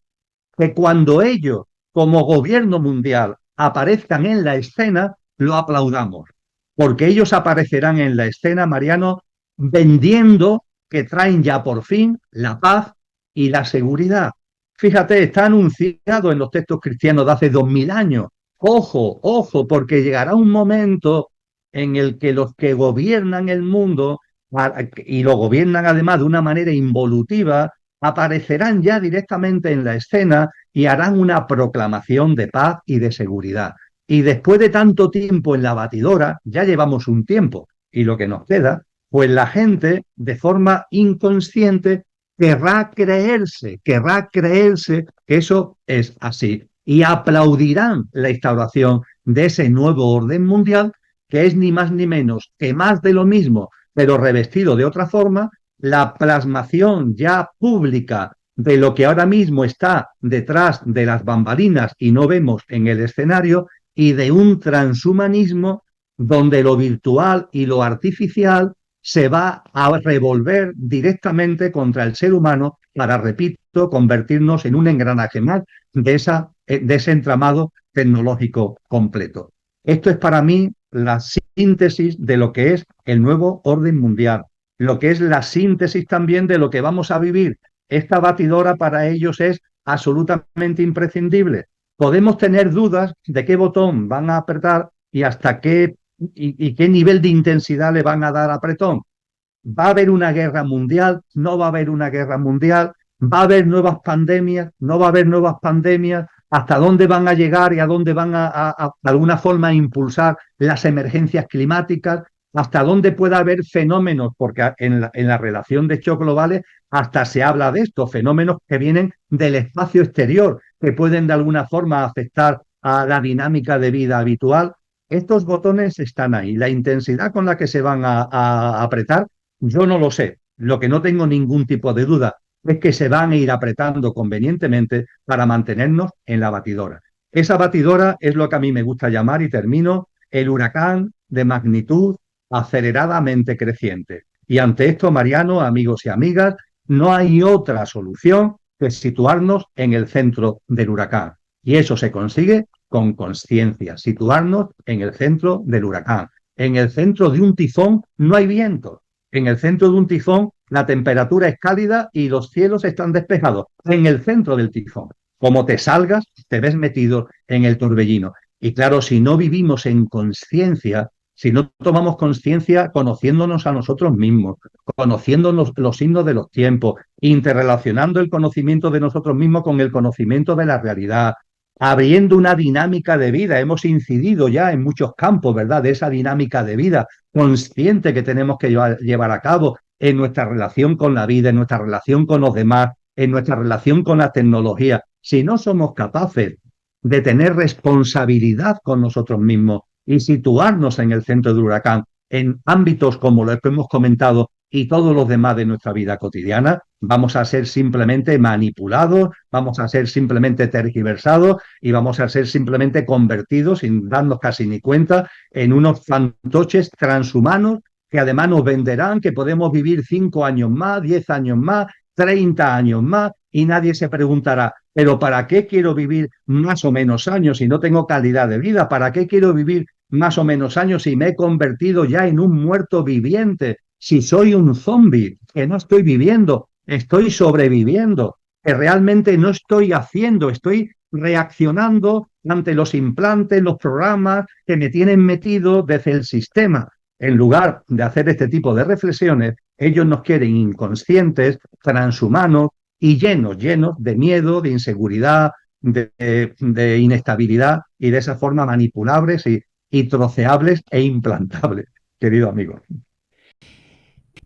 que cuando ellos, como gobierno mundial, aparezcan en la escena, lo aplaudamos. Porque ellos aparecerán en la escena, Mariano, vendiendo que traen ya por fin la paz y la seguridad. Fíjate, está anunciado en los textos cristianos de hace 2000 años. Ojo, ojo, porque llegará un momento en el que los que gobiernan el mundo, y lo gobiernan además de una manera involutiva, aparecerán ya directamente en la escena y harán una proclamación de paz y de seguridad. Y después de tanto tiempo en la batidora, ya llevamos un tiempo, y lo que nos queda, pues la gente, de forma inconsciente, querrá creerse que eso es así. Y aplaudirán la instauración de ese nuevo orden mundial, que es ni más ni menos que más de lo mismo, pero revestido de otra forma, la plasmación ya pública de lo que ahora mismo está detrás de las bambalinas y no vemos en el escenario, y de un transhumanismo donde lo virtual y lo artificial se va a revolver directamente contra el ser humano para, repito, convertirnos en un engranaje más de ese entramado tecnológico completo. Esto es para mí la síntesis de lo que es el nuevo orden mundial, lo que es la síntesis también de lo que vamos a vivir. Esta batidora para ellos es absolutamente imprescindible. Podemos tener dudas de qué botón van a apretar y hasta qué y qué nivel de intensidad le van a dar apretón. ¿Va a haber una guerra mundial? ¿No va a haber una guerra mundial? ¿Va a haber nuevas pandemias? ¿No va a haber nuevas pandemias? ¿Hasta dónde van a llegar y a dónde van de alguna forma impulsar las emergencias climáticas? ¿Hasta dónde puede haber fenómenos? Porque en la relación de hechos globales hasta se habla de esto, fenómenos que vienen del espacio exterior, que pueden de alguna forma afectar a la dinámica de vida habitual. Estos botones están ahí. La intensidad con la que se van a apretar, yo no lo sé. Lo que no tengo ningún tipo de duda es que se van a ir apretando convenientemente para mantenernos en la batidora. Esa batidora es lo que a mí me gusta llamar, y termino, el huracán de magnitud aceleradamente creciente. Y ante esto, Mariano, amigos y amigas, no hay otra solución que situarnos en el centro del huracán. Y eso se consigue con conciencia, situarnos en el centro del huracán. En el centro de un tifón no hay viento. En el centro de un tifón la temperatura es cálida y los cielos están despejados. En el centro del tifón. Como te salgas, te ves metido en el torbellino. Y claro, si no vivimos en conciencia, si no tomamos conciencia conociéndonos a nosotros mismos, conociendo los signos de los tiempos, interrelacionando el conocimiento de nosotros mismos con el conocimiento de la realidad, abriendo una dinámica de vida. Hemos incidido ya en muchos campos, ¿verdad?, de esa dinámica de vida consciente que tenemos que llevar a cabo en nuestra relación con la vida, en nuestra relación con los demás, en nuestra relación con la tecnología. Si no somos capaces de tener responsabilidad con nosotros mismos y situarnos en el centro del huracán, en ámbitos como los que hemos comentado y todos los demás de nuestra vida cotidiana, vamos a ser simplemente manipulados, vamos a ser simplemente tergiversados y vamos a ser simplemente convertidos, sin darnos casi ni cuenta, en unos fantoches transhumanos que además nos venderán que podemos vivir 5 años más, 10 años más, 30 años más, y nadie se preguntará, ¿pero para qué quiero vivir más o menos años si no tengo calidad de vida? ¿Para qué quiero vivir más o menos años si me he convertido ya en un muerto viviente? Si soy un zombie, que no estoy viviendo, estoy sobreviviendo, que realmente no estoy haciendo, estoy reaccionando ante los implantes, los programas que me tienen metido desde el sistema. En lugar de hacer este tipo de reflexiones, ellos nos quieren inconscientes, transhumanos y llenos de miedo, de inseguridad, de inestabilidad, y de esa forma manipulables y troceables e implantables, querido amigo.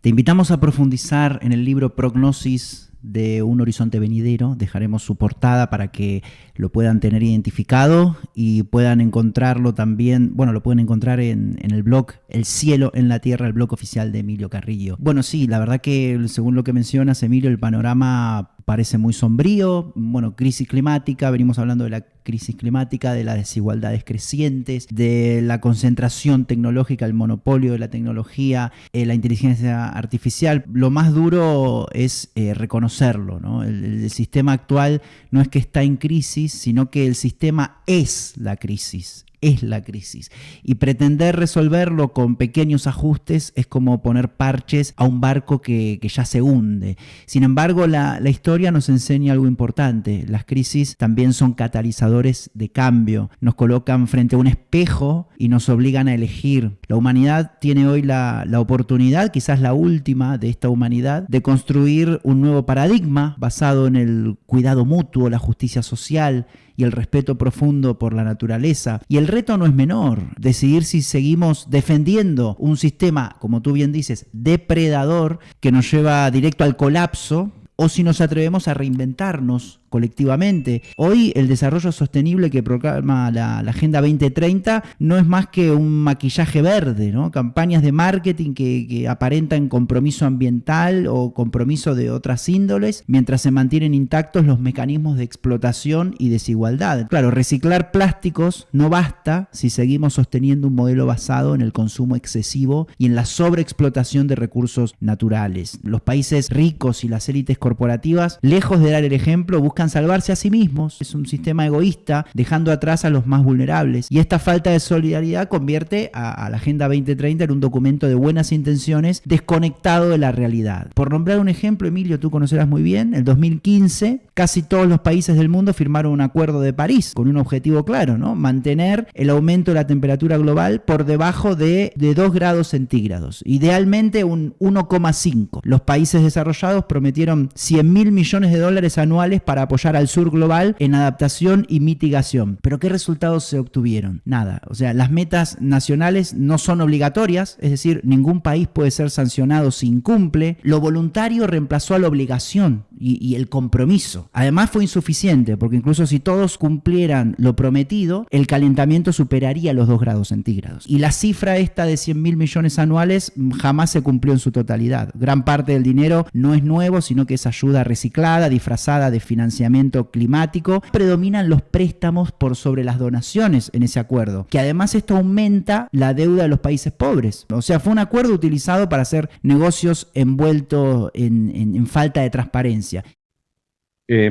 Te invitamos a profundizar en el libro Prognosis de un horizonte venidero. Dejaremos su portada para que lo puedan tener identificado y puedan encontrarlo también. Bueno, lo pueden encontrar en el blog El Cielo en la Tierra, el blog oficial de Emilio Carrillo. Bueno, sí, la verdad que según lo que mencionas, Emilio, el panorama parece muy sombrío. Bueno, crisis climática, venimos hablando de la crisis climática, de las desigualdades crecientes, de la concentración tecnológica, el monopolio de la tecnología, la inteligencia artificial. Lo más duro es reconocerlo, ¿no? El sistema actual no es que está en crisis, sino que el sistema es la crisis. Es la crisis. Y pretender resolverlo con pequeños ajustes es como poner parches a un barco que ya se hunde. Sin embargo, la historia nos enseña algo importante. Las crisis también son catalizadores de cambio. Nos colocan frente a un espejo y nos obligan a elegir. La humanidad tiene hoy la oportunidad, quizás la última de esta humanidad, de construir un nuevo paradigma basado en el cuidado mutuo, la justicia social y el respeto profundo por la naturaleza. Y el reto no es menor, decidir si seguimos defendiendo un sistema, como tú bien dices, depredador, que nos lleva directo al colapso, o si nos atrevemos a reinventarnos colectivamente. Hoy el desarrollo sostenible que proclama la Agenda 2030 no es más que un maquillaje verde, ¿no? Campañas de marketing que aparentan compromiso ambiental o compromiso de otras índoles, mientras se mantienen intactos los mecanismos de explotación y desigualdad. Claro, reciclar plásticos no basta si seguimos sosteniendo un modelo basado en el consumo excesivo y en la sobreexplotación de recursos naturales. Los países ricos y las élites corporativas, lejos de dar el ejemplo, buscan salvarse a sí mismos. Es un sistema egoísta, dejando atrás a los más vulnerables. Y esta falta de solidaridad convierte a la Agenda 2030 en un documento de buenas intenciones desconectado de la realidad. Por nombrar un ejemplo, Emilio, tú conocerás muy bien, en 2015 casi todos los países del mundo firmaron un acuerdo de París con un objetivo claro, ¿no? Mantener el aumento de la temperatura global por debajo de 2 grados centígrados. Idealmente un 1,5. Los países desarrollados prometieron $100.000 millones anuales para apoyar al sur global en adaptación y mitigación. ¿Pero qué resultados se obtuvieron? Nada. O sea, las metas nacionales no son obligatorias, es decir, ningún país puede ser sancionado si incumple. Lo voluntario reemplazó a la obligación y el compromiso. Además fue insuficiente, porque incluso si todos cumplieran lo prometido, el calentamiento superaría los 2 grados centígrados. Y la cifra esta de $100.000 millones anuales jamás se cumplió en su totalidad. Gran parte del dinero no es nuevo, sino que es ayuda reciclada, disfrazada de financiación financiamiento climático. Predominan los préstamos por sobre las donaciones en ese acuerdo, que además esto aumenta la deuda de los países pobres. O sea, fue un acuerdo utilizado para hacer negocios envueltos en falta de transparencia.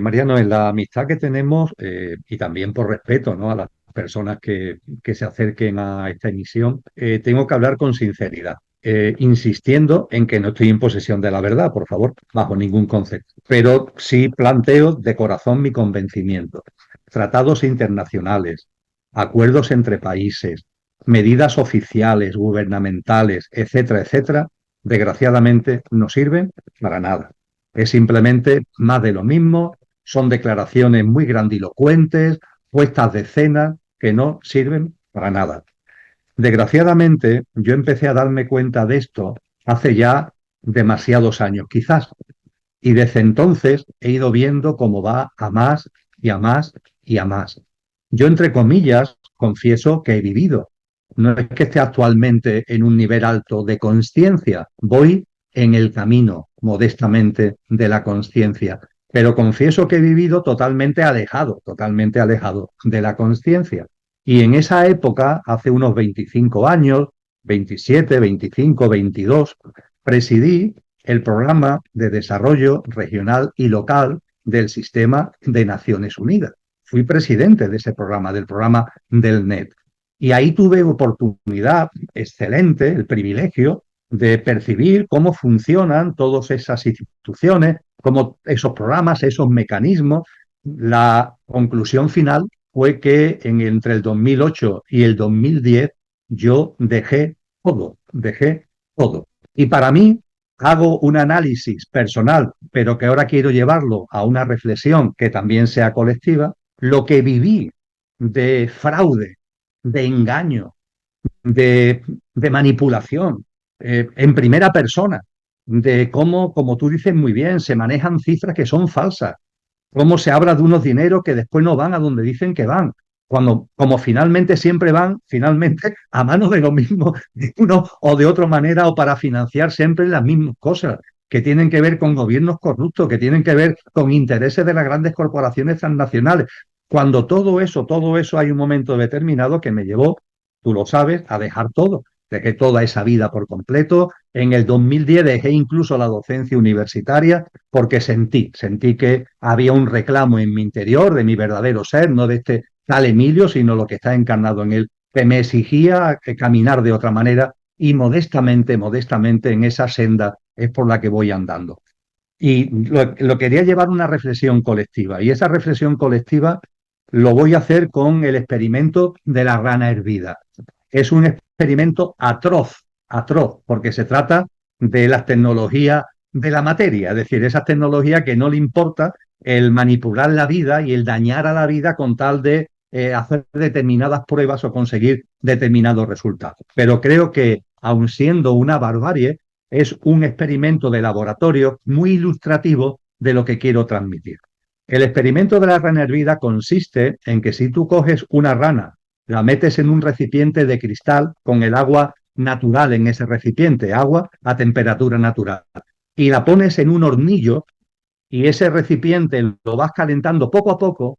Mariano, en la amistad que tenemos, y también por respeto, ¿no?, a las personas que se acerquen a esta emisión, tengo que hablar con sinceridad, insistiendo en que no estoy en posesión de la verdad, por favor, bajo ningún concepto. Pero sí planteo de corazón mi convencimiento. Tratados internacionales, acuerdos entre países, medidas oficiales, gubernamentales, etcétera, etcétera, desgraciadamente no sirven para nada. Es simplemente más de lo mismo, son declaraciones muy grandilocuentes, puestas de escena que no sirven para nada. Desgraciadamente, yo empecé a darme cuenta de esto hace ya demasiados años, quizás, y desde entonces he ido viendo cómo va a más y a más y a más. Yo, entre comillas, confieso que he vivido. No es que esté actualmente en un nivel alto de consciencia, voy en el camino, modestamente, de la consciencia. Pero confieso que he vivido totalmente alejado de la consciencia. Y en esa época, hace unos 25 años, 27, 25, 22, presidí el programa de desarrollo regional y local del sistema de Naciones Unidas. Fui presidente de ese programa, del programa del NED. Y ahí tuve oportunidad excelente, el privilegio de percibir cómo funcionan todas esas instituciones, cómo esos programas, esos mecanismos. La conclusión final fue que entre el 2008 y el 2010 yo dejé todo. Y para mí, hago un análisis personal, pero que ahora quiero llevarlo a una reflexión que también sea colectiva. Lo que viví de fraude, de engaño, de manipulación, en primera persona, de cómo, como tú dices muy bien, se manejan cifras que son falsas, cómo se habla de unos dineros que después no van a donde dicen que van, cuando como finalmente siempre van, finalmente a manos de lo mismo, de uno o de otra manera, o para financiar siempre las mismas cosas, que tienen que ver con gobiernos corruptos, que tienen que ver con intereses de las grandes corporaciones transnacionales. Cuando todo eso hay un momento determinado que me llevó, tú lo sabes, a dejar todo. Dejé toda esa vida por completo. En el 2010 dejé incluso la docencia universitaria porque sentí que había un reclamo en mi interior, de mi verdadero ser, no de este tal Emilio, sino lo que está encarnado en él, que me exigía caminar de otra manera, y modestamente en esa senda es por la que voy andando. Y lo quería llevar a una reflexión colectiva, y esa reflexión colectiva lo voy a hacer con el experimento de la rana hervida. Es un experimento atroz, porque se trata de las tecnologías de la materia, es decir, esas tecnologías que no le importa el manipular la vida y el dañar a la vida con tal de hacer determinadas pruebas o conseguir determinados resultados. Pero creo que, aun siendo una barbarie, es un experimento de laboratorio muy ilustrativo de lo que quiero transmitir. El experimento de la rana hervida consiste en que si tú coges una rana, la metes en un recipiente de cristal con el agua natural en ese recipiente, agua a temperatura natural, y la pones en un hornillo, y ese recipiente lo vas calentando poco a poco,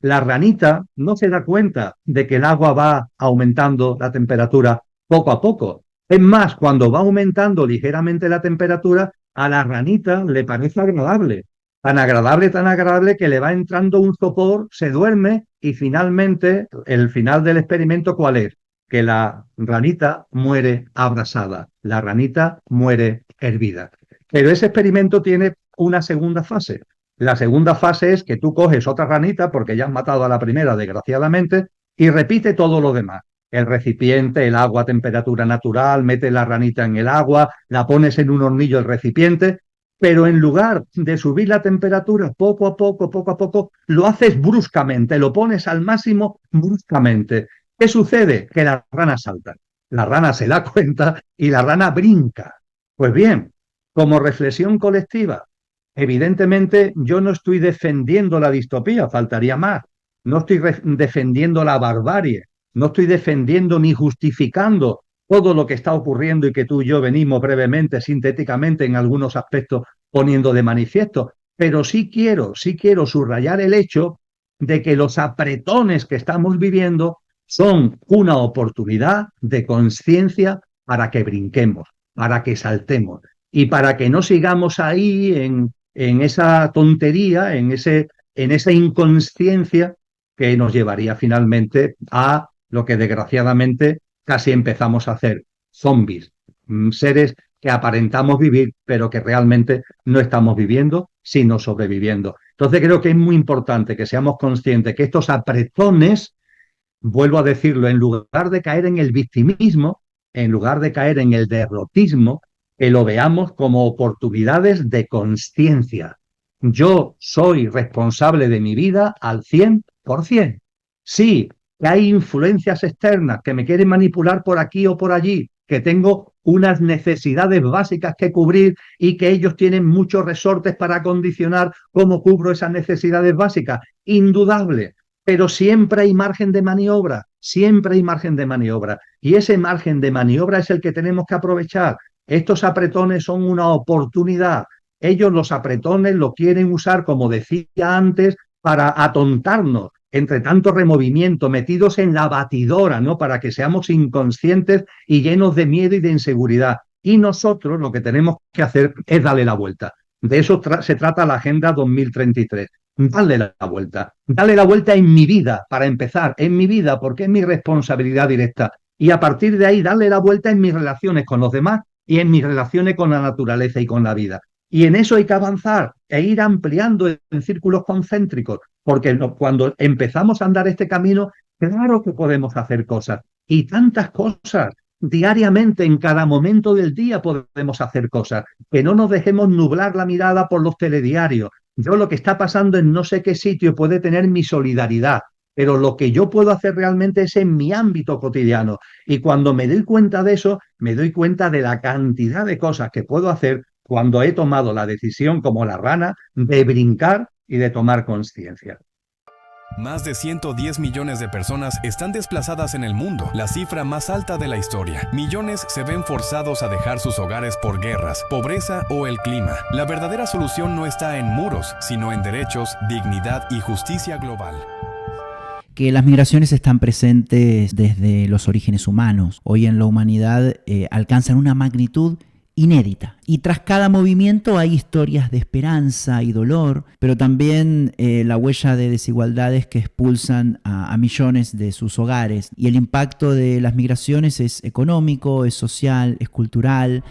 la ranita no se da cuenta de que el agua va aumentando la temperatura poco a poco. Es más, cuando va aumentando ligeramente la temperatura, a la ranita le parece agradable. Tan agradable que le va entrando un sopor, se duerme, y finalmente, el final del experimento, ¿cuál es? Que la ranita muere abrasada, la ranita muere hervida. Pero ese experimento tiene una segunda fase. La segunda fase es que tú coges otra ranita, porque ya has matado a la primera, desgraciadamente, y repite todo lo demás. El recipiente, el agua a temperatura natural, metes la ranita en el agua, la pones en un hornillo el recipiente, pero en lugar de subir la temperatura poco a poco, lo haces bruscamente, lo pones al máximo bruscamente. ¿Qué sucede? Que la rana salta. La rana se da cuenta y la rana brinca. Pues bien, como reflexión colectiva, evidentemente yo no estoy defendiendo la distopía, faltaría más. No estoy defendiendo la barbarie, no estoy defendiendo ni justificando todo lo que está ocurriendo y que tú y yo venimos brevemente, sintéticamente, en algunos aspectos poniendo de manifiesto. pero sí quiero subrayar el hecho de que los apretones que estamos viviendo son una oportunidad de conciencia para que brinquemos, para que saltemos y para que no sigamos ahí en esa tontería, en esa inconsciencia que nos llevaría finalmente a lo que desgraciadamente casi empezamos a hacer, zombies, seres que aparentamos vivir, pero que realmente no estamos viviendo, sino sobreviviendo. Entonces creo que es muy importante que seamos conscientes que estos apretones, vuelvo a decirlo, en lugar de caer en el victimismo, en lugar de caer en el derrotismo, que lo veamos como oportunidades de conciencia. Yo soy responsable de mi vida al 100%. Sí, que hay influencias externas que me quieren manipular por aquí o por allí, que tengo unas necesidades básicas que cubrir y que ellos tienen muchos resortes para condicionar cómo cubro esas necesidades básicas. Indudable, pero siempre hay margen de maniobra, siempre hay margen de maniobra. Y ese margen de maniobra es el que tenemos que aprovechar. Estos apretones son una oportunidad. Ellos, los apretones, lo quieren usar, como decía antes, para atontarnos entre tanto removimiento, metidos en la batidora, ¿no? Para que seamos inconscientes y llenos de miedo y de inseguridad. Y nosotros lo que tenemos que hacer es darle la vuelta. De eso se trata la Agenda 2033. Darle la vuelta en mi vida, para empezar, en mi vida, porque es mi responsabilidad directa. Y a partir de ahí, darle la vuelta en mis relaciones con los demás y en mis relaciones con la naturaleza y con la vida. Y en eso hay que avanzar e ir ampliando en círculos concéntricos, porque cuando empezamos a andar este camino, claro que podemos hacer cosas, y tantas cosas. Diariamente, en cada momento del día podemos hacer cosas, que no nos dejemos nublar la mirada por los telediarios. Yo lo que está pasando en no sé qué sitio puede tener mi solidaridad, pero lo que yo puedo hacer realmente es en mi ámbito cotidiano. Y cuando me doy cuenta de eso, me doy cuenta de la cantidad de cosas que puedo hacer cuando he tomado la decisión, como la rana, de brincar y de tomar conciencia. Más de 110 millones de personas están desplazadas en el mundo, la cifra más alta de la historia. Millones se ven forzados a dejar sus hogares por guerras, pobreza o el clima. La verdadera solución no está en muros, sino en derechos, dignidad y justicia global. Que las migraciones están presentes desde los orígenes humanos. Hoy en la humanidad alcanzan una magnitud inédita. Y tras cada movimiento hay historias de esperanza y dolor, pero también la huella de desigualdades que expulsan a millones de sus hogares. Y el impacto de las migraciones es económico, es social, es cultural.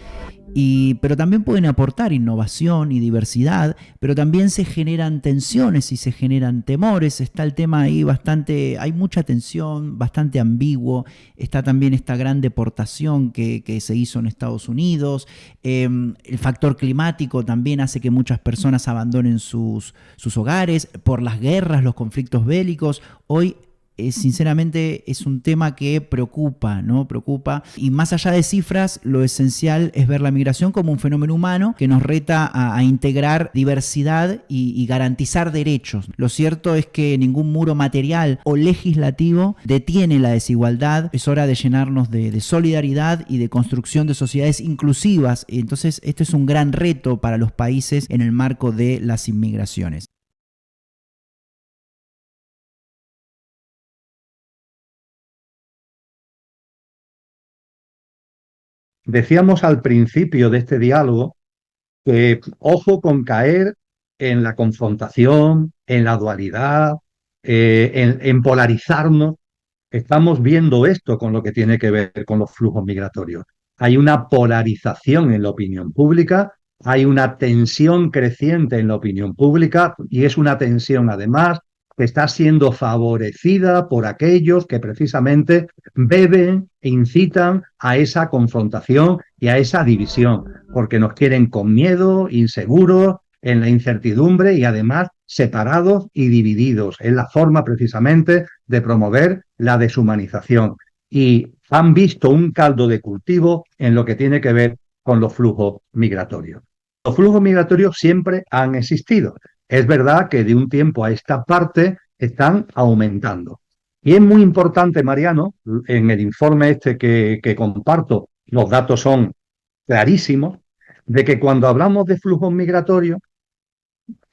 Pero también pueden aportar innovación y diversidad, pero también se generan tensiones y se generan temores. Está el tema ahí hay mucha tensión, bastante ambiguo. Está también esta gran deportación que se hizo en Estados Unidos. El factor climático también hace que muchas personas abandonen sus hogares por las guerras, los conflictos bélicos. Hoy sinceramente es un tema que preocupa, ¿no? Preocupa. Y más allá de cifras, lo esencial es ver la migración como un fenómeno humano que nos reta a integrar diversidad y garantizar derechos. Lo cierto es que ningún muro material o legislativo detiene la desigualdad. Es hora de llenarnos de solidaridad y de construcción de sociedades inclusivas. Entonces, este es un gran reto para los países en el marco de las inmigraciones. Decíamos al principio de este diálogo que ojo con caer en la confrontación, en la dualidad, en polarizarnos. Estamos viendo esto con lo que tiene que ver con los flujos migratorios. Hay una polarización en la opinión pública, hay una tensión creciente en la opinión pública y es una tensión además que está siendo favorecida por aquellos que precisamente beben e incitan a esa confrontación y a esa división, porque nos quieren con miedo, inseguros, en la incertidumbre y además separados y divididos. Es la forma precisamente de promover la deshumanización. Y han visto un caldo de cultivo en lo que tiene que ver con los flujos migratorios. Los flujos migratorios siempre han existido. Es verdad que de un tiempo a esta parte están aumentando. Y es muy importante, Mariano, en el informe este que comparto, los datos son clarísimos, de que cuando hablamos de flujos migratorios,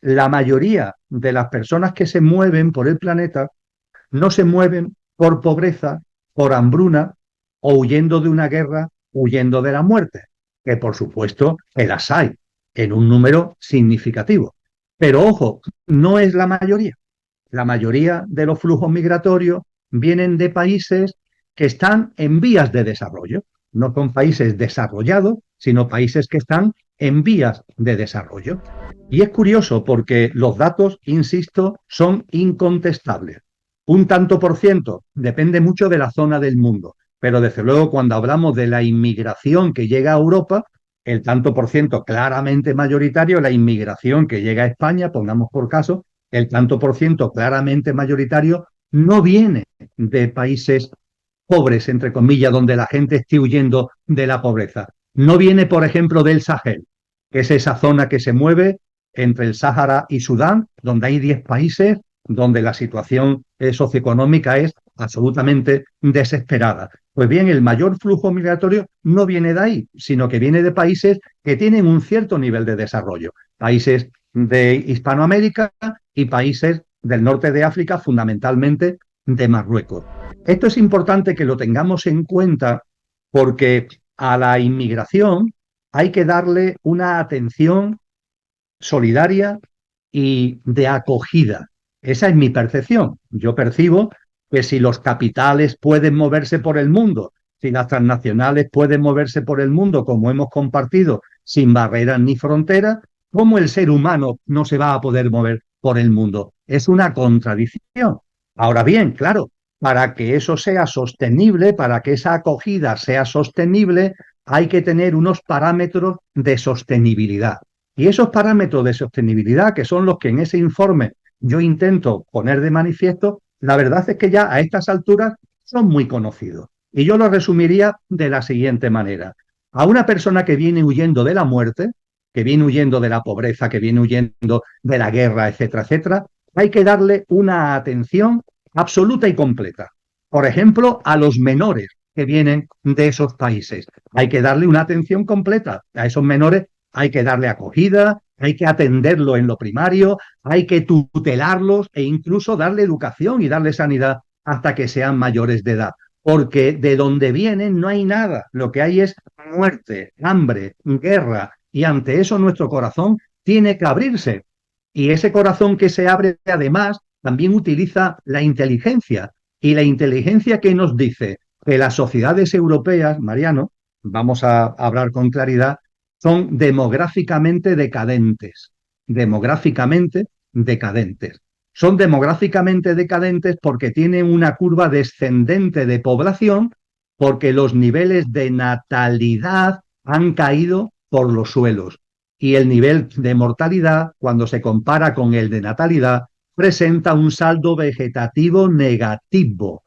la mayoría de las personas que se mueven por el planeta no se mueven por pobreza, por hambruna o huyendo de una guerra, huyendo de la muerte, que por supuesto que las hay en un número significativo. Pero ojo, no es la mayoría. La mayoría de los flujos migratorios vienen de países que están en vías de desarrollo. No son países desarrollados, sino países que están en vías de desarrollo. Y es curioso porque los datos, insisto, son incontestables. Un tanto por ciento depende mucho de la zona del mundo, pero desde luego cuando hablamos de la inmigración que llega a Europa, el tanto por ciento claramente mayoritario, la inmigración que llega a España, pongamos por caso, el tanto por ciento claramente mayoritario no viene de países pobres, entre comillas, donde la gente esté huyendo de la pobreza. No viene, por ejemplo, del Sahel, que es esa zona que se mueve entre el Sáhara y Sudán, donde hay 10 países donde la situación socioeconómica es absolutamente desesperada. Pues bien, el mayor flujo migratorio no viene de ahí, sino que viene de países que tienen un cierto nivel de desarrollo. Países de Hispanoamérica y países del norte de África, fundamentalmente de Marruecos. Esto es importante que lo tengamos en cuenta porque a la inmigración hay que darle una atención solidaria y de acogida. Esa es mi percepción. Yo percibo que si los capitales pueden moverse por el mundo, si las transnacionales pueden moverse por el mundo, como hemos compartido, sin barreras ni fronteras, ¿cómo el ser humano no se va a poder mover por el mundo? Es una contradicción. Ahora bien, claro, para que eso sea sostenible, para que esa acogida sea sostenible, hay que tener unos parámetros de sostenibilidad. Y esos parámetros de sostenibilidad, que son los que en ese informe yo intento poner de manifiesto, la verdad es que ya a estas alturas son muy conocidos. Y yo lo resumiría de la siguiente manera. A una persona que viene huyendo de la muerte, que viene huyendo de la pobreza, que viene huyendo de la guerra, etcétera, etcétera, hay que darle una atención absoluta y completa. Por ejemplo, a los menores que vienen de esos países. Hay que darle una atención completa. A esos menores hay que darle acogida, hay que atenderlo en lo primario, hay que tutelarlos e incluso darle educación y darle sanidad hasta que sean mayores de edad. Porque de donde vienen no hay nada. Lo que hay es muerte, hambre, guerra. Y ante eso nuestro corazón tiene que abrirse. Y ese corazón que se abre, además, también utiliza la inteligencia. Y la inteligencia que nos dice que las sociedades europeas, Mariano, vamos a hablar con claridad, son demográficamente decadentes. Demográficamente decadentes. Son demográficamente decadentes porque tienen una curva descendente de población, porque los niveles de natalidad han caído por los suelos. Y el nivel de mortalidad, cuando se compara con el de natalidad, presenta un saldo vegetativo negativo.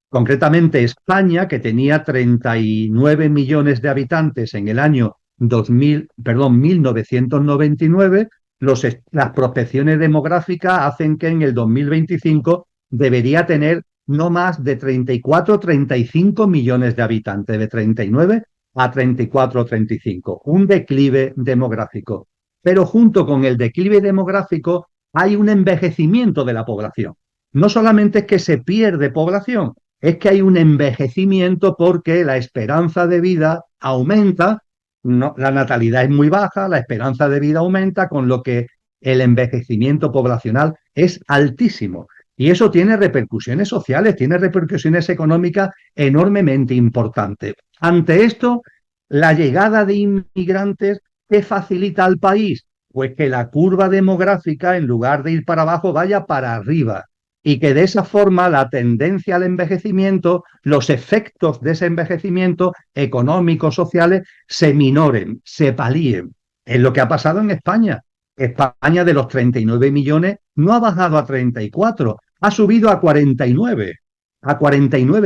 Concretamente, España, que tenía 39 millones de habitantes en el año 1999, las prospecciones demográficas hacen que en el 2025 debería tener no más de 34 o 35 millones de habitantes, de 39 a 34 o 35, un declive demográfico. Pero junto con el declive demográfico hay un envejecimiento de la población. No solamente es que se pierde población, es que hay un envejecimiento porque la esperanza de vida aumenta. No, la natalidad es muy baja, la esperanza de vida aumenta, con lo que el envejecimiento poblacional es altísimo. Y eso tiene repercusiones sociales, tiene repercusiones económicas enormemente importantes. Ante esto, la llegada de inmigrantes, ¿qué facilita al país? Pues que la curva demográfica, en lugar de ir para abajo, vaya para arriba. Y que de esa forma la tendencia al envejecimiento, los efectos de ese envejecimiento económicos, sociales, se minoren, se palíen. Es lo que ha pasado en España. España de los 39 millones no ha bajado a 34, ha subido a 49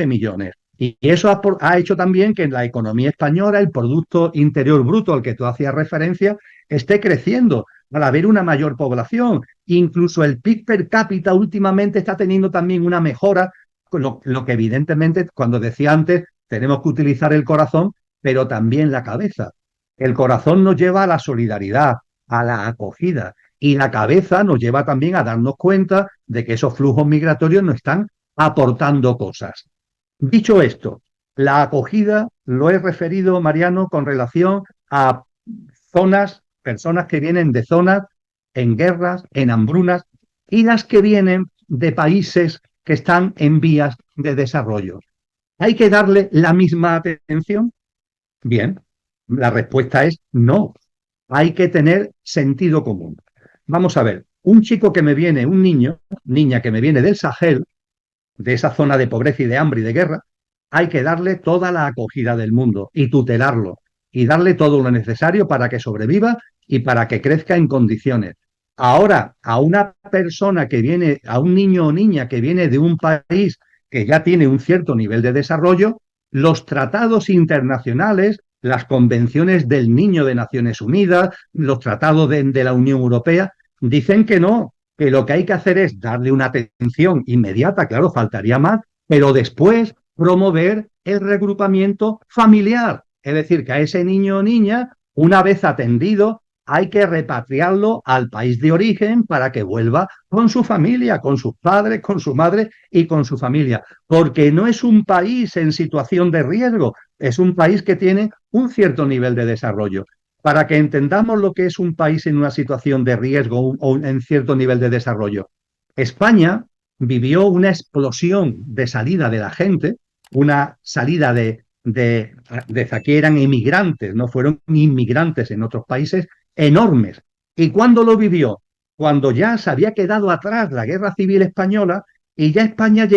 millones. Y eso ha hecho también que en la economía española el Producto Interior Bruto, al que tú hacías referencia, esté creciendo al haber una mayor población. Incluso el PIB per cápita últimamente está teniendo también una mejora, lo que evidentemente, cuando decía antes, tenemos que utilizar el corazón, pero también la cabeza. El corazón nos lleva a la solidaridad, a la acogida. Y la cabeza nos lleva también a darnos cuenta de que esos flujos migratorios nos están aportando cosas. Dicho esto, la acogida lo he referido, Mariano, con relación a zonas, personas que vienen de zonas en guerras, en hambrunas, y las que vienen de países que están en vías de desarrollo. ¿Hay que darle la misma atención? Bien, la respuesta es no. Hay que tener sentido común. Vamos a ver, un chico que me viene, un niño, niña que me viene del Sahel, de esa zona de pobreza y de hambre y de guerra, hay que darle toda la acogida del mundo y tutelarlo y darle todo lo necesario para que sobreviva y para que crezca en condiciones. Ahora, a una persona que viene, a un niño o niña que viene de un país que ya tiene un cierto nivel de desarrollo, los tratados internacionales, las convenciones del niño de Naciones Unidas, los tratados de la Unión Europea, dicen que no, que lo que hay que hacer es darle una atención inmediata, claro, faltaría más, pero después promover el regrupamiento familiar. Es decir, que a ese niño o niña, una vez atendido, hay que repatriarlo al país de origen para que vuelva con su familia, con sus padres, con su madre y con su familia. Porque no es un país en situación de riesgo, es un país que tiene un cierto nivel de desarrollo. Para que entendamos lo que es un país en una situación de riesgo o en cierto nivel de desarrollo. España vivió una explosión de salida de la gente, una salida de que eran emigrantes, no fueron inmigrantes en otros países, enormes. ¿Y cuándo lo vivió? Cuando ya se había quedado atrás la Guerra Civil Española y ya España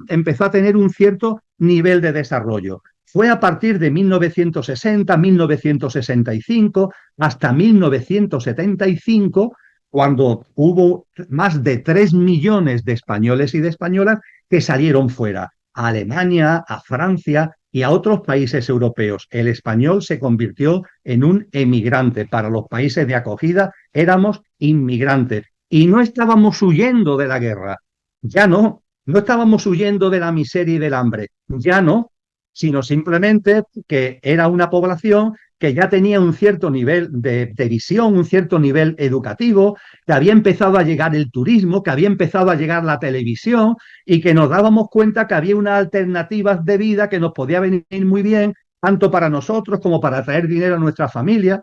empezó a tener un cierto nivel de desarrollo. Fue a partir de 1960, 1965, hasta 1975, cuando hubo más de 3 millones de españoles y de españolas que salieron fuera, a Alemania, a Francia y a otros países europeos. El español se convirtió en un emigrante. Para los países de acogida éramos inmigrantes y no estábamos huyendo de la guerra, ya no estábamos huyendo de la miseria y del hambre, ya no, sino simplemente que era una población que ya tenía un cierto nivel de visión, un cierto nivel educativo, que había empezado a llegar el turismo, que había empezado a llegar la televisión y que nos dábamos cuenta que había unas alternativas de vida que nos podía venir muy bien, tanto para nosotros como para traer dinero a nuestra familia.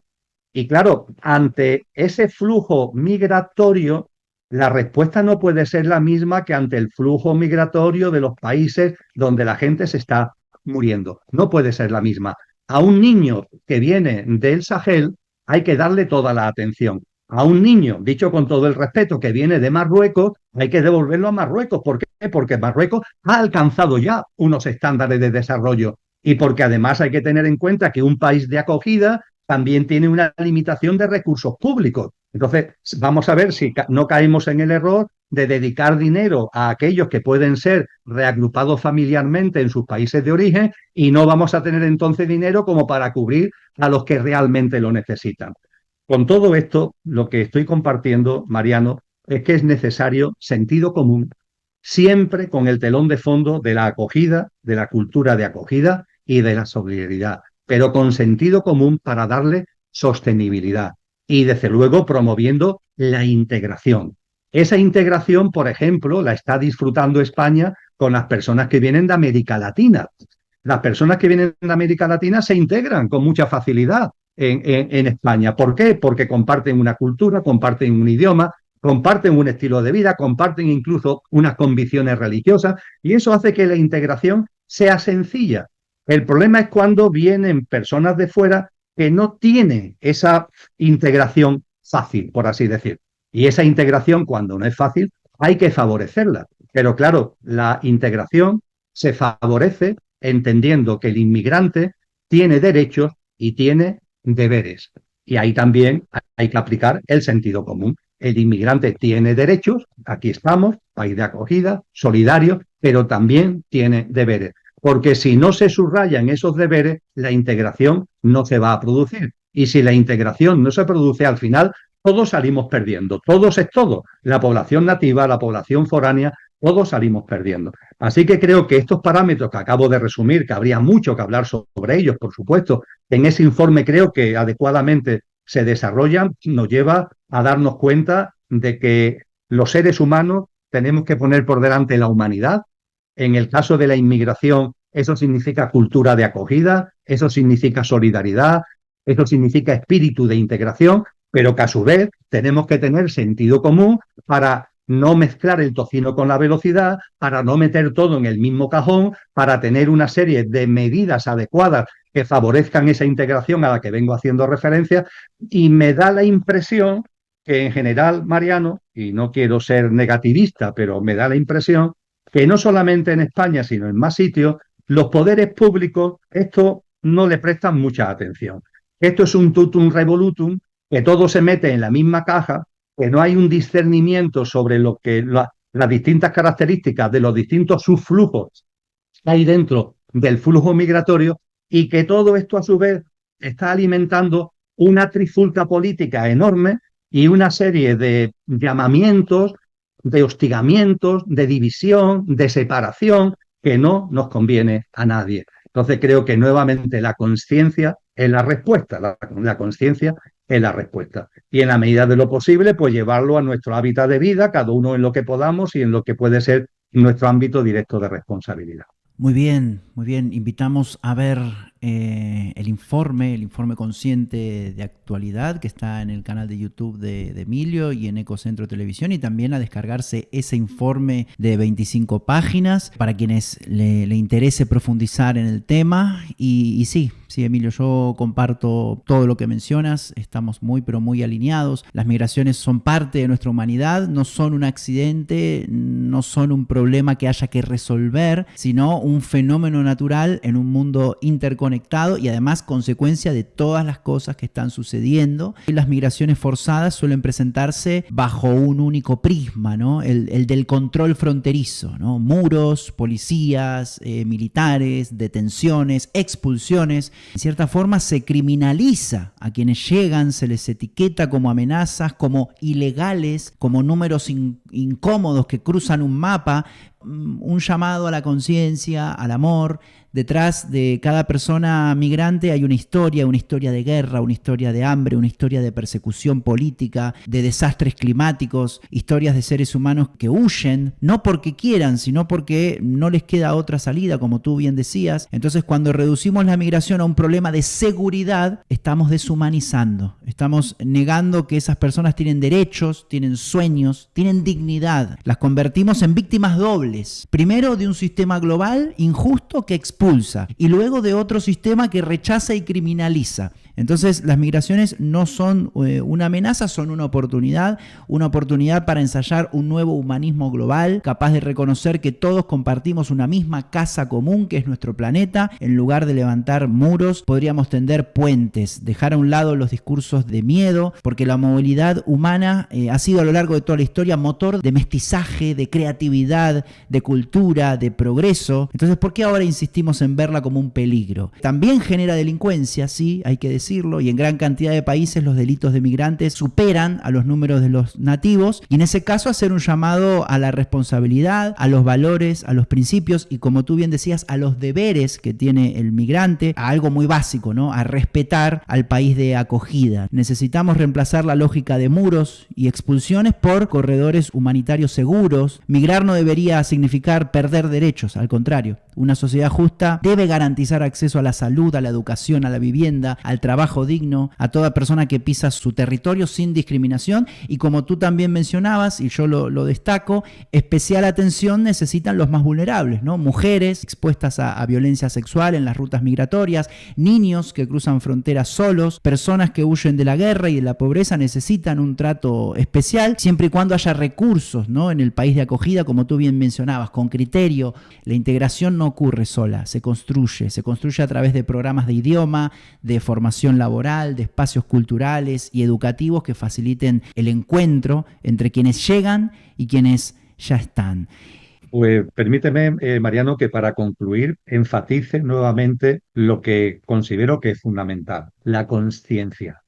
Y claro, ante ese flujo migratorio, la respuesta no puede ser la misma que ante el flujo migratorio de los países donde la gente se está muriendo. No puede ser la misma. A un niño que viene del Sahel hay que darle toda la atención. A un niño, dicho con todo el respeto, que viene de Marruecos, hay que devolverlo a Marruecos. ¿Por qué? Porque Marruecos ha alcanzado ya unos estándares de desarrollo y porque además hay que tener en cuenta que un país de acogida también tiene una limitación de recursos públicos. Entonces, vamos a ver si no caemos en el error de dedicar dinero a aquellos que pueden ser reagrupados familiarmente en sus países de origen y no vamos a tener entonces dinero como para cubrir a los que realmente lo necesitan. Con todo esto, lo que estoy compartiendo, Mariano, es que es necesario sentido común, siempre con el telón de fondo de la acogida, de la cultura de acogida y de la solidaridad, pero con sentido común para darle sostenibilidad y, desde luego, promoviendo la integración. Esa integración, por ejemplo, la está disfrutando España con las personas que vienen de América Latina. Las personas que vienen de América Latina se integran con mucha facilidad en España. ¿Por qué? Porque comparten una cultura, comparten un idioma, comparten un estilo de vida, comparten incluso unas convicciones religiosas y eso hace que la integración sea sencilla. El problema es cuando vienen personas de fuera que no tienen esa integración fácil, por así decir. Y esa integración, cuando no es fácil, hay que favorecerla. Pero claro, la integración se favorece entendiendo que el inmigrante tiene derechos y tiene deberes. Y ahí también hay que aplicar el sentido común. El inmigrante tiene derechos, aquí estamos, país de acogida, solidario, pero también tiene deberes. Porque si no se subrayan esos deberes, la integración no se va a producir. Y si la integración no se produce, al final todos salimos perdiendo. Todos es todo. La población nativa, la población foránea, todos salimos perdiendo. Así que creo que estos parámetros que acabo de resumir, que habría mucho que hablar sobre ellos, por supuesto, en ese informe creo que adecuadamente se desarrollan, nos lleva a darnos cuenta de que los seres humanos tenemos que poner por delante la humanidad. En el caso de la inmigración, eso significa cultura de acogida, eso significa solidaridad, eso significa espíritu de integración, pero que a su vez tenemos que tener sentido común para no mezclar el tocino con la velocidad, para no meter todo en el mismo cajón, para tener una serie de medidas adecuadas que favorezcan esa integración a la que vengo haciendo referencia. Y me da la impresión que en general, Mariano, y no quiero ser negativista, pero me da la impresión que no solamente en España, sino en más sitios, los poderes públicos esto no le prestan mucha atención. Esto es un totum revolutum, que todo se mete en la misma caja, que no hay un discernimiento sobre lo que las distintas características de los distintos subflujos que hay dentro del flujo migratorio, y que todo esto a su vez está alimentando una trifulca política enorme y una serie de llamamientos, de hostigamientos, de división, de separación, que no nos conviene a nadie. Entonces creo que nuevamente la conciencia es la respuesta, la conciencia es la respuesta. Y en la medida de lo posible, pues llevarlo a nuestro hábitat de vida, cada uno en lo que podamos y en lo que puede ser nuestro ámbito directo de responsabilidad. Muy bien, muy bien. Invitamos a ver el informe consciente de actualidad que está en el canal de YouTube de Emilio y en Ecocentro Televisión, y también a descargarse ese informe de 25 páginas para quienes le interese profundizar en el tema. Y sí, Emilio, yo comparto todo lo que mencionas, estamos muy pero muy alineados. Las migraciones son parte de nuestra humanidad, no son un accidente, no son un problema que haya que resolver, sino un fenómeno natural en un mundo interconectado y además consecuencia de todas las cosas que están sucediendo. Y las migraciones forzadas suelen presentarse bajo un único prisma, ¿no? El del control fronterizo, ¿no? Muros, policías, militares, detenciones, expulsiones. En cierta forma se criminaliza a quienes llegan, se les etiqueta como amenazas, como ilegales, como números incómodos que cruzan un mapa. Un llamado a la conciencia, al amor. Detrás de cada persona migrante hay una historia de guerra, una historia de hambre, una historia de persecución política, de desastres climáticos, historias de seres humanos que huyen, no porque quieran, sino porque no les queda otra salida, como tú bien decías. Entonces, cuando reducimos la migración a un problema de seguridad, estamos deshumanizando, estamos negando que esas personas tienen derechos, tienen sueños, tienen dignidad. Las convertimos en víctimas dobles. Primero, de un sistema global injusto que expulsa, y luego de otro sistema que rechaza y criminaliza. Entonces, las migraciones no son una amenaza, son una oportunidad para ensayar un nuevo humanismo global, capaz de reconocer que todos compartimos una misma casa común, que es nuestro planeta. En lugar de levantar muros, podríamos tender puentes, dejar a un lado los discursos de miedo, porque la movilidad humana ha sido a lo largo de toda la historia motor de mestizaje, de creatividad, de cultura, de progreso. Entonces, ¿por qué ahora insistimos en verla como un peligro? También genera delincuencia, sí, hay que decirlo, y en gran cantidad de países los delitos de migrantes superan a los números de los nativos, y en ese caso hacer un llamado a la responsabilidad, a los valores, a los principios y, como tú bien decías, a los deberes que tiene el migrante, a algo muy básico, ¿no? A respetar al país de acogida. Necesitamos reemplazar la lógica de muros y expulsiones por corredores humanitarios seguros. Migrar no debería significar perder derechos, al contrario. Una sociedad justa debe garantizar acceso a la salud, a la educación, a la vivienda, al trabajo digno, a toda persona que pisa su territorio sin discriminación. Y como tú también mencionabas, y yo lo destaco, especial atención necesitan los más vulnerables, ¿no? Mujeres expuestas a violencia sexual en las rutas migratorias, niños que cruzan fronteras solos, personas que huyen de la guerra y de la pobreza necesitan un trato especial, siempre y cuando haya recursos, ¿no? En el país de acogida, como tú bien mencionabas, con criterio. La integración no ocurre sola, se construye a través de programas de idioma, de formación laboral, de espacios culturales y educativos que faciliten el encuentro entre quienes llegan y quienes ya están. Pues permíteme, Mariano, que para concluir enfatice nuevamente lo que considero que es fundamental: la conciencia.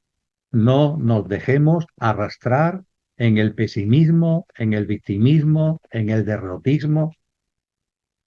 No nos dejemos arrastrar en el pesimismo, en el victimismo, en el derrotismo.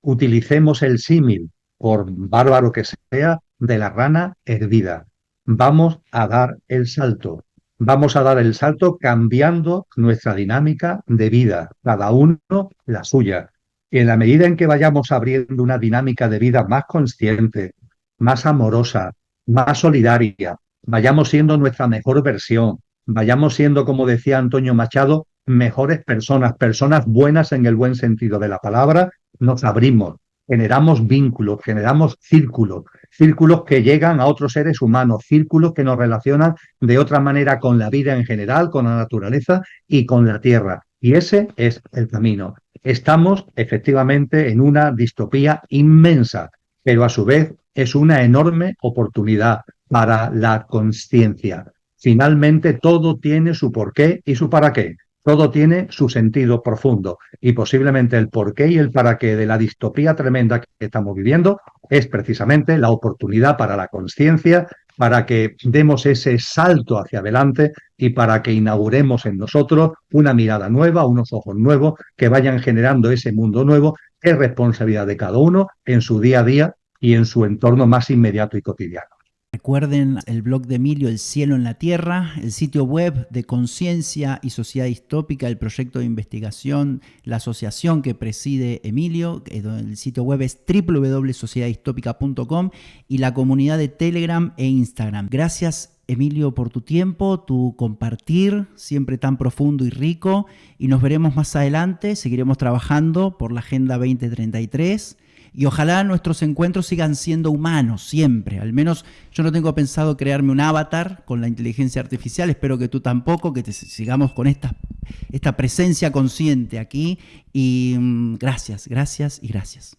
Utilicemos el símil, por bárbaro que sea, de la rana hervida. Vamos a dar el salto. Vamos a dar el salto cambiando nuestra dinámica de vida, cada uno la suya. Y en la medida en que vayamos abriendo una dinámica de vida más consciente, más amorosa, más solidaria, vayamos siendo nuestra mejor versión, vayamos siendo, como decía Antonio Machado, mejores personas, personas buenas en el buen sentido de la palabra, nos abrimos, generamos vínculos, generamos círculos, círculos que llegan a otros seres humanos, círculos que nos relacionan de otra manera con la vida en general, con la naturaleza y con la tierra. Y ese es el camino. Estamos efectivamente en una distopía inmensa, pero a su vez es una enorme oportunidad para la conciencia. Finalmente todo tiene su porqué y su para qué. Todo tiene su sentido profundo y posiblemente el porqué y el para qué de la distopía tremenda que estamos viviendo es precisamente la oportunidad para la conciencia, para que demos ese salto hacia adelante y para que inauguremos en nosotros una mirada nueva, unos ojos nuevos que vayan generando ese mundo nuevo. Es responsabilidad de cada uno en su día a día y en su entorno más inmediato y cotidiano. Recuerden el blog de Emilio, El cielo en la tierra, el sitio web de Conciencia y Sociedad Distópica, el proyecto de investigación, la asociación que preside Emilio, el sitio web es www.sociedaddistópica.com y la comunidad de Telegram e Instagram. Gracias, Emilio, por tu tiempo, tu compartir, siempre tan profundo y rico, y nos veremos más adelante. Seguiremos trabajando por la Agenda 2033 y ojalá nuestros encuentros sigan siendo humanos siempre. Al menos yo no tengo pensado crearme un avatar con la inteligencia artificial, espero que tú tampoco, que sigamos con esta presencia consciente aquí, y gracias, gracias y gracias.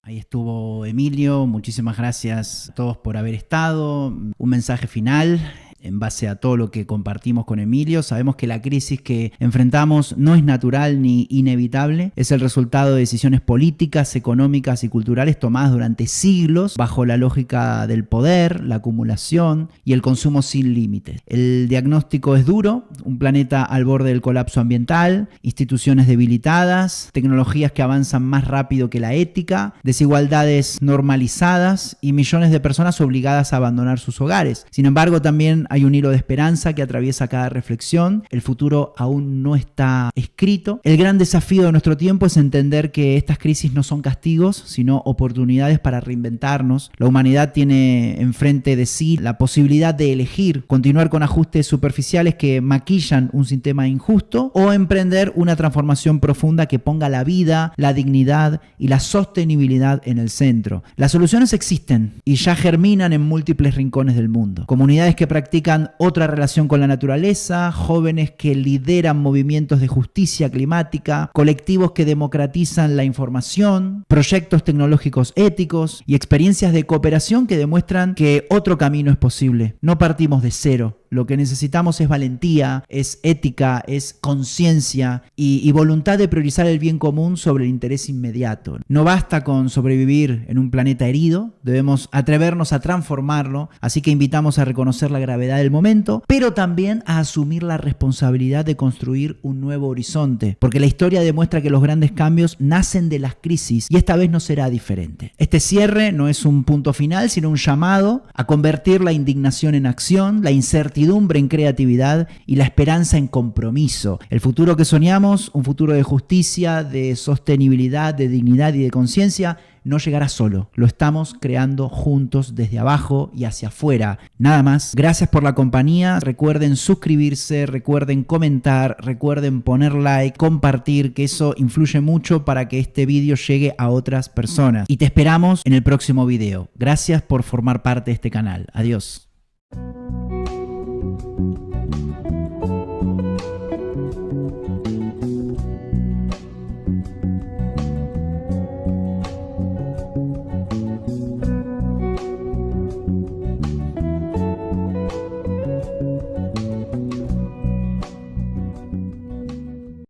Ahí estuvo Emilio, muchísimas gracias a todos por haber estado. Un mensaje final en base a todo lo que compartimos con Emilio. Sabemos que la crisis que enfrentamos no es natural ni inevitable, es el resultado de decisiones políticas, económicas y culturales tomadas durante siglos bajo la lógica del poder, la acumulación y el consumo sin límites. El diagnóstico es duro: un planeta al borde del colapso ambiental, instituciones debilitadas, tecnologías que avanzan más rápido que la ética, desigualdades normalizadas y millones de personas obligadas a abandonar sus hogares. Sin embargo, también hay un hilo de esperanza que atraviesa cada reflexión. El futuro aún no está escrito. El gran desafío de nuestro tiempo es entender que estas crisis no son castigos, sino oportunidades para reinventarnos. La humanidad tiene enfrente de sí la posibilidad de elegir continuar con ajustes superficiales que maquillan un sistema injusto o emprender una transformación profunda que ponga la vida, la dignidad y la sostenibilidad en el centro. Las soluciones existen y ya germinan en múltiples rincones del mundo. Comunidades que practican otra relación con la naturaleza, jóvenes que lideran movimientos de justicia climática, colectivos que democratizan la información, proyectos tecnológicos éticos y experiencias de cooperación que demuestran que otro camino es posible. No partimos de cero. Lo que necesitamos es valentía, es ética, es conciencia y voluntad de priorizar el bien común sobre el interés inmediato. No basta con sobrevivir en un planeta herido, debemos atrevernos a transformarlo, así que invitamos a reconocer la gravedad del momento, pero también a asumir la responsabilidad de construir un nuevo horizonte, porque la historia demuestra que los grandes cambios nacen de las crisis y esta vez no será diferente. Este cierre no es un punto final, sino un llamado a convertir la indignación en acción, la incertidumbre en creatividad y la esperanza en compromiso. El futuro que soñamos, un futuro de justicia, de sostenibilidad, de dignidad y de conciencia, no llegará solo. Lo estamos creando juntos desde abajo y hacia afuera. Nada más. Gracias por la compañía. Recuerden suscribirse, recuerden comentar, recuerden poner like, compartir, que eso influye mucho para que este vídeo llegue a otras personas. Y te esperamos en el próximo video. Gracias por formar parte de este canal. Adiós.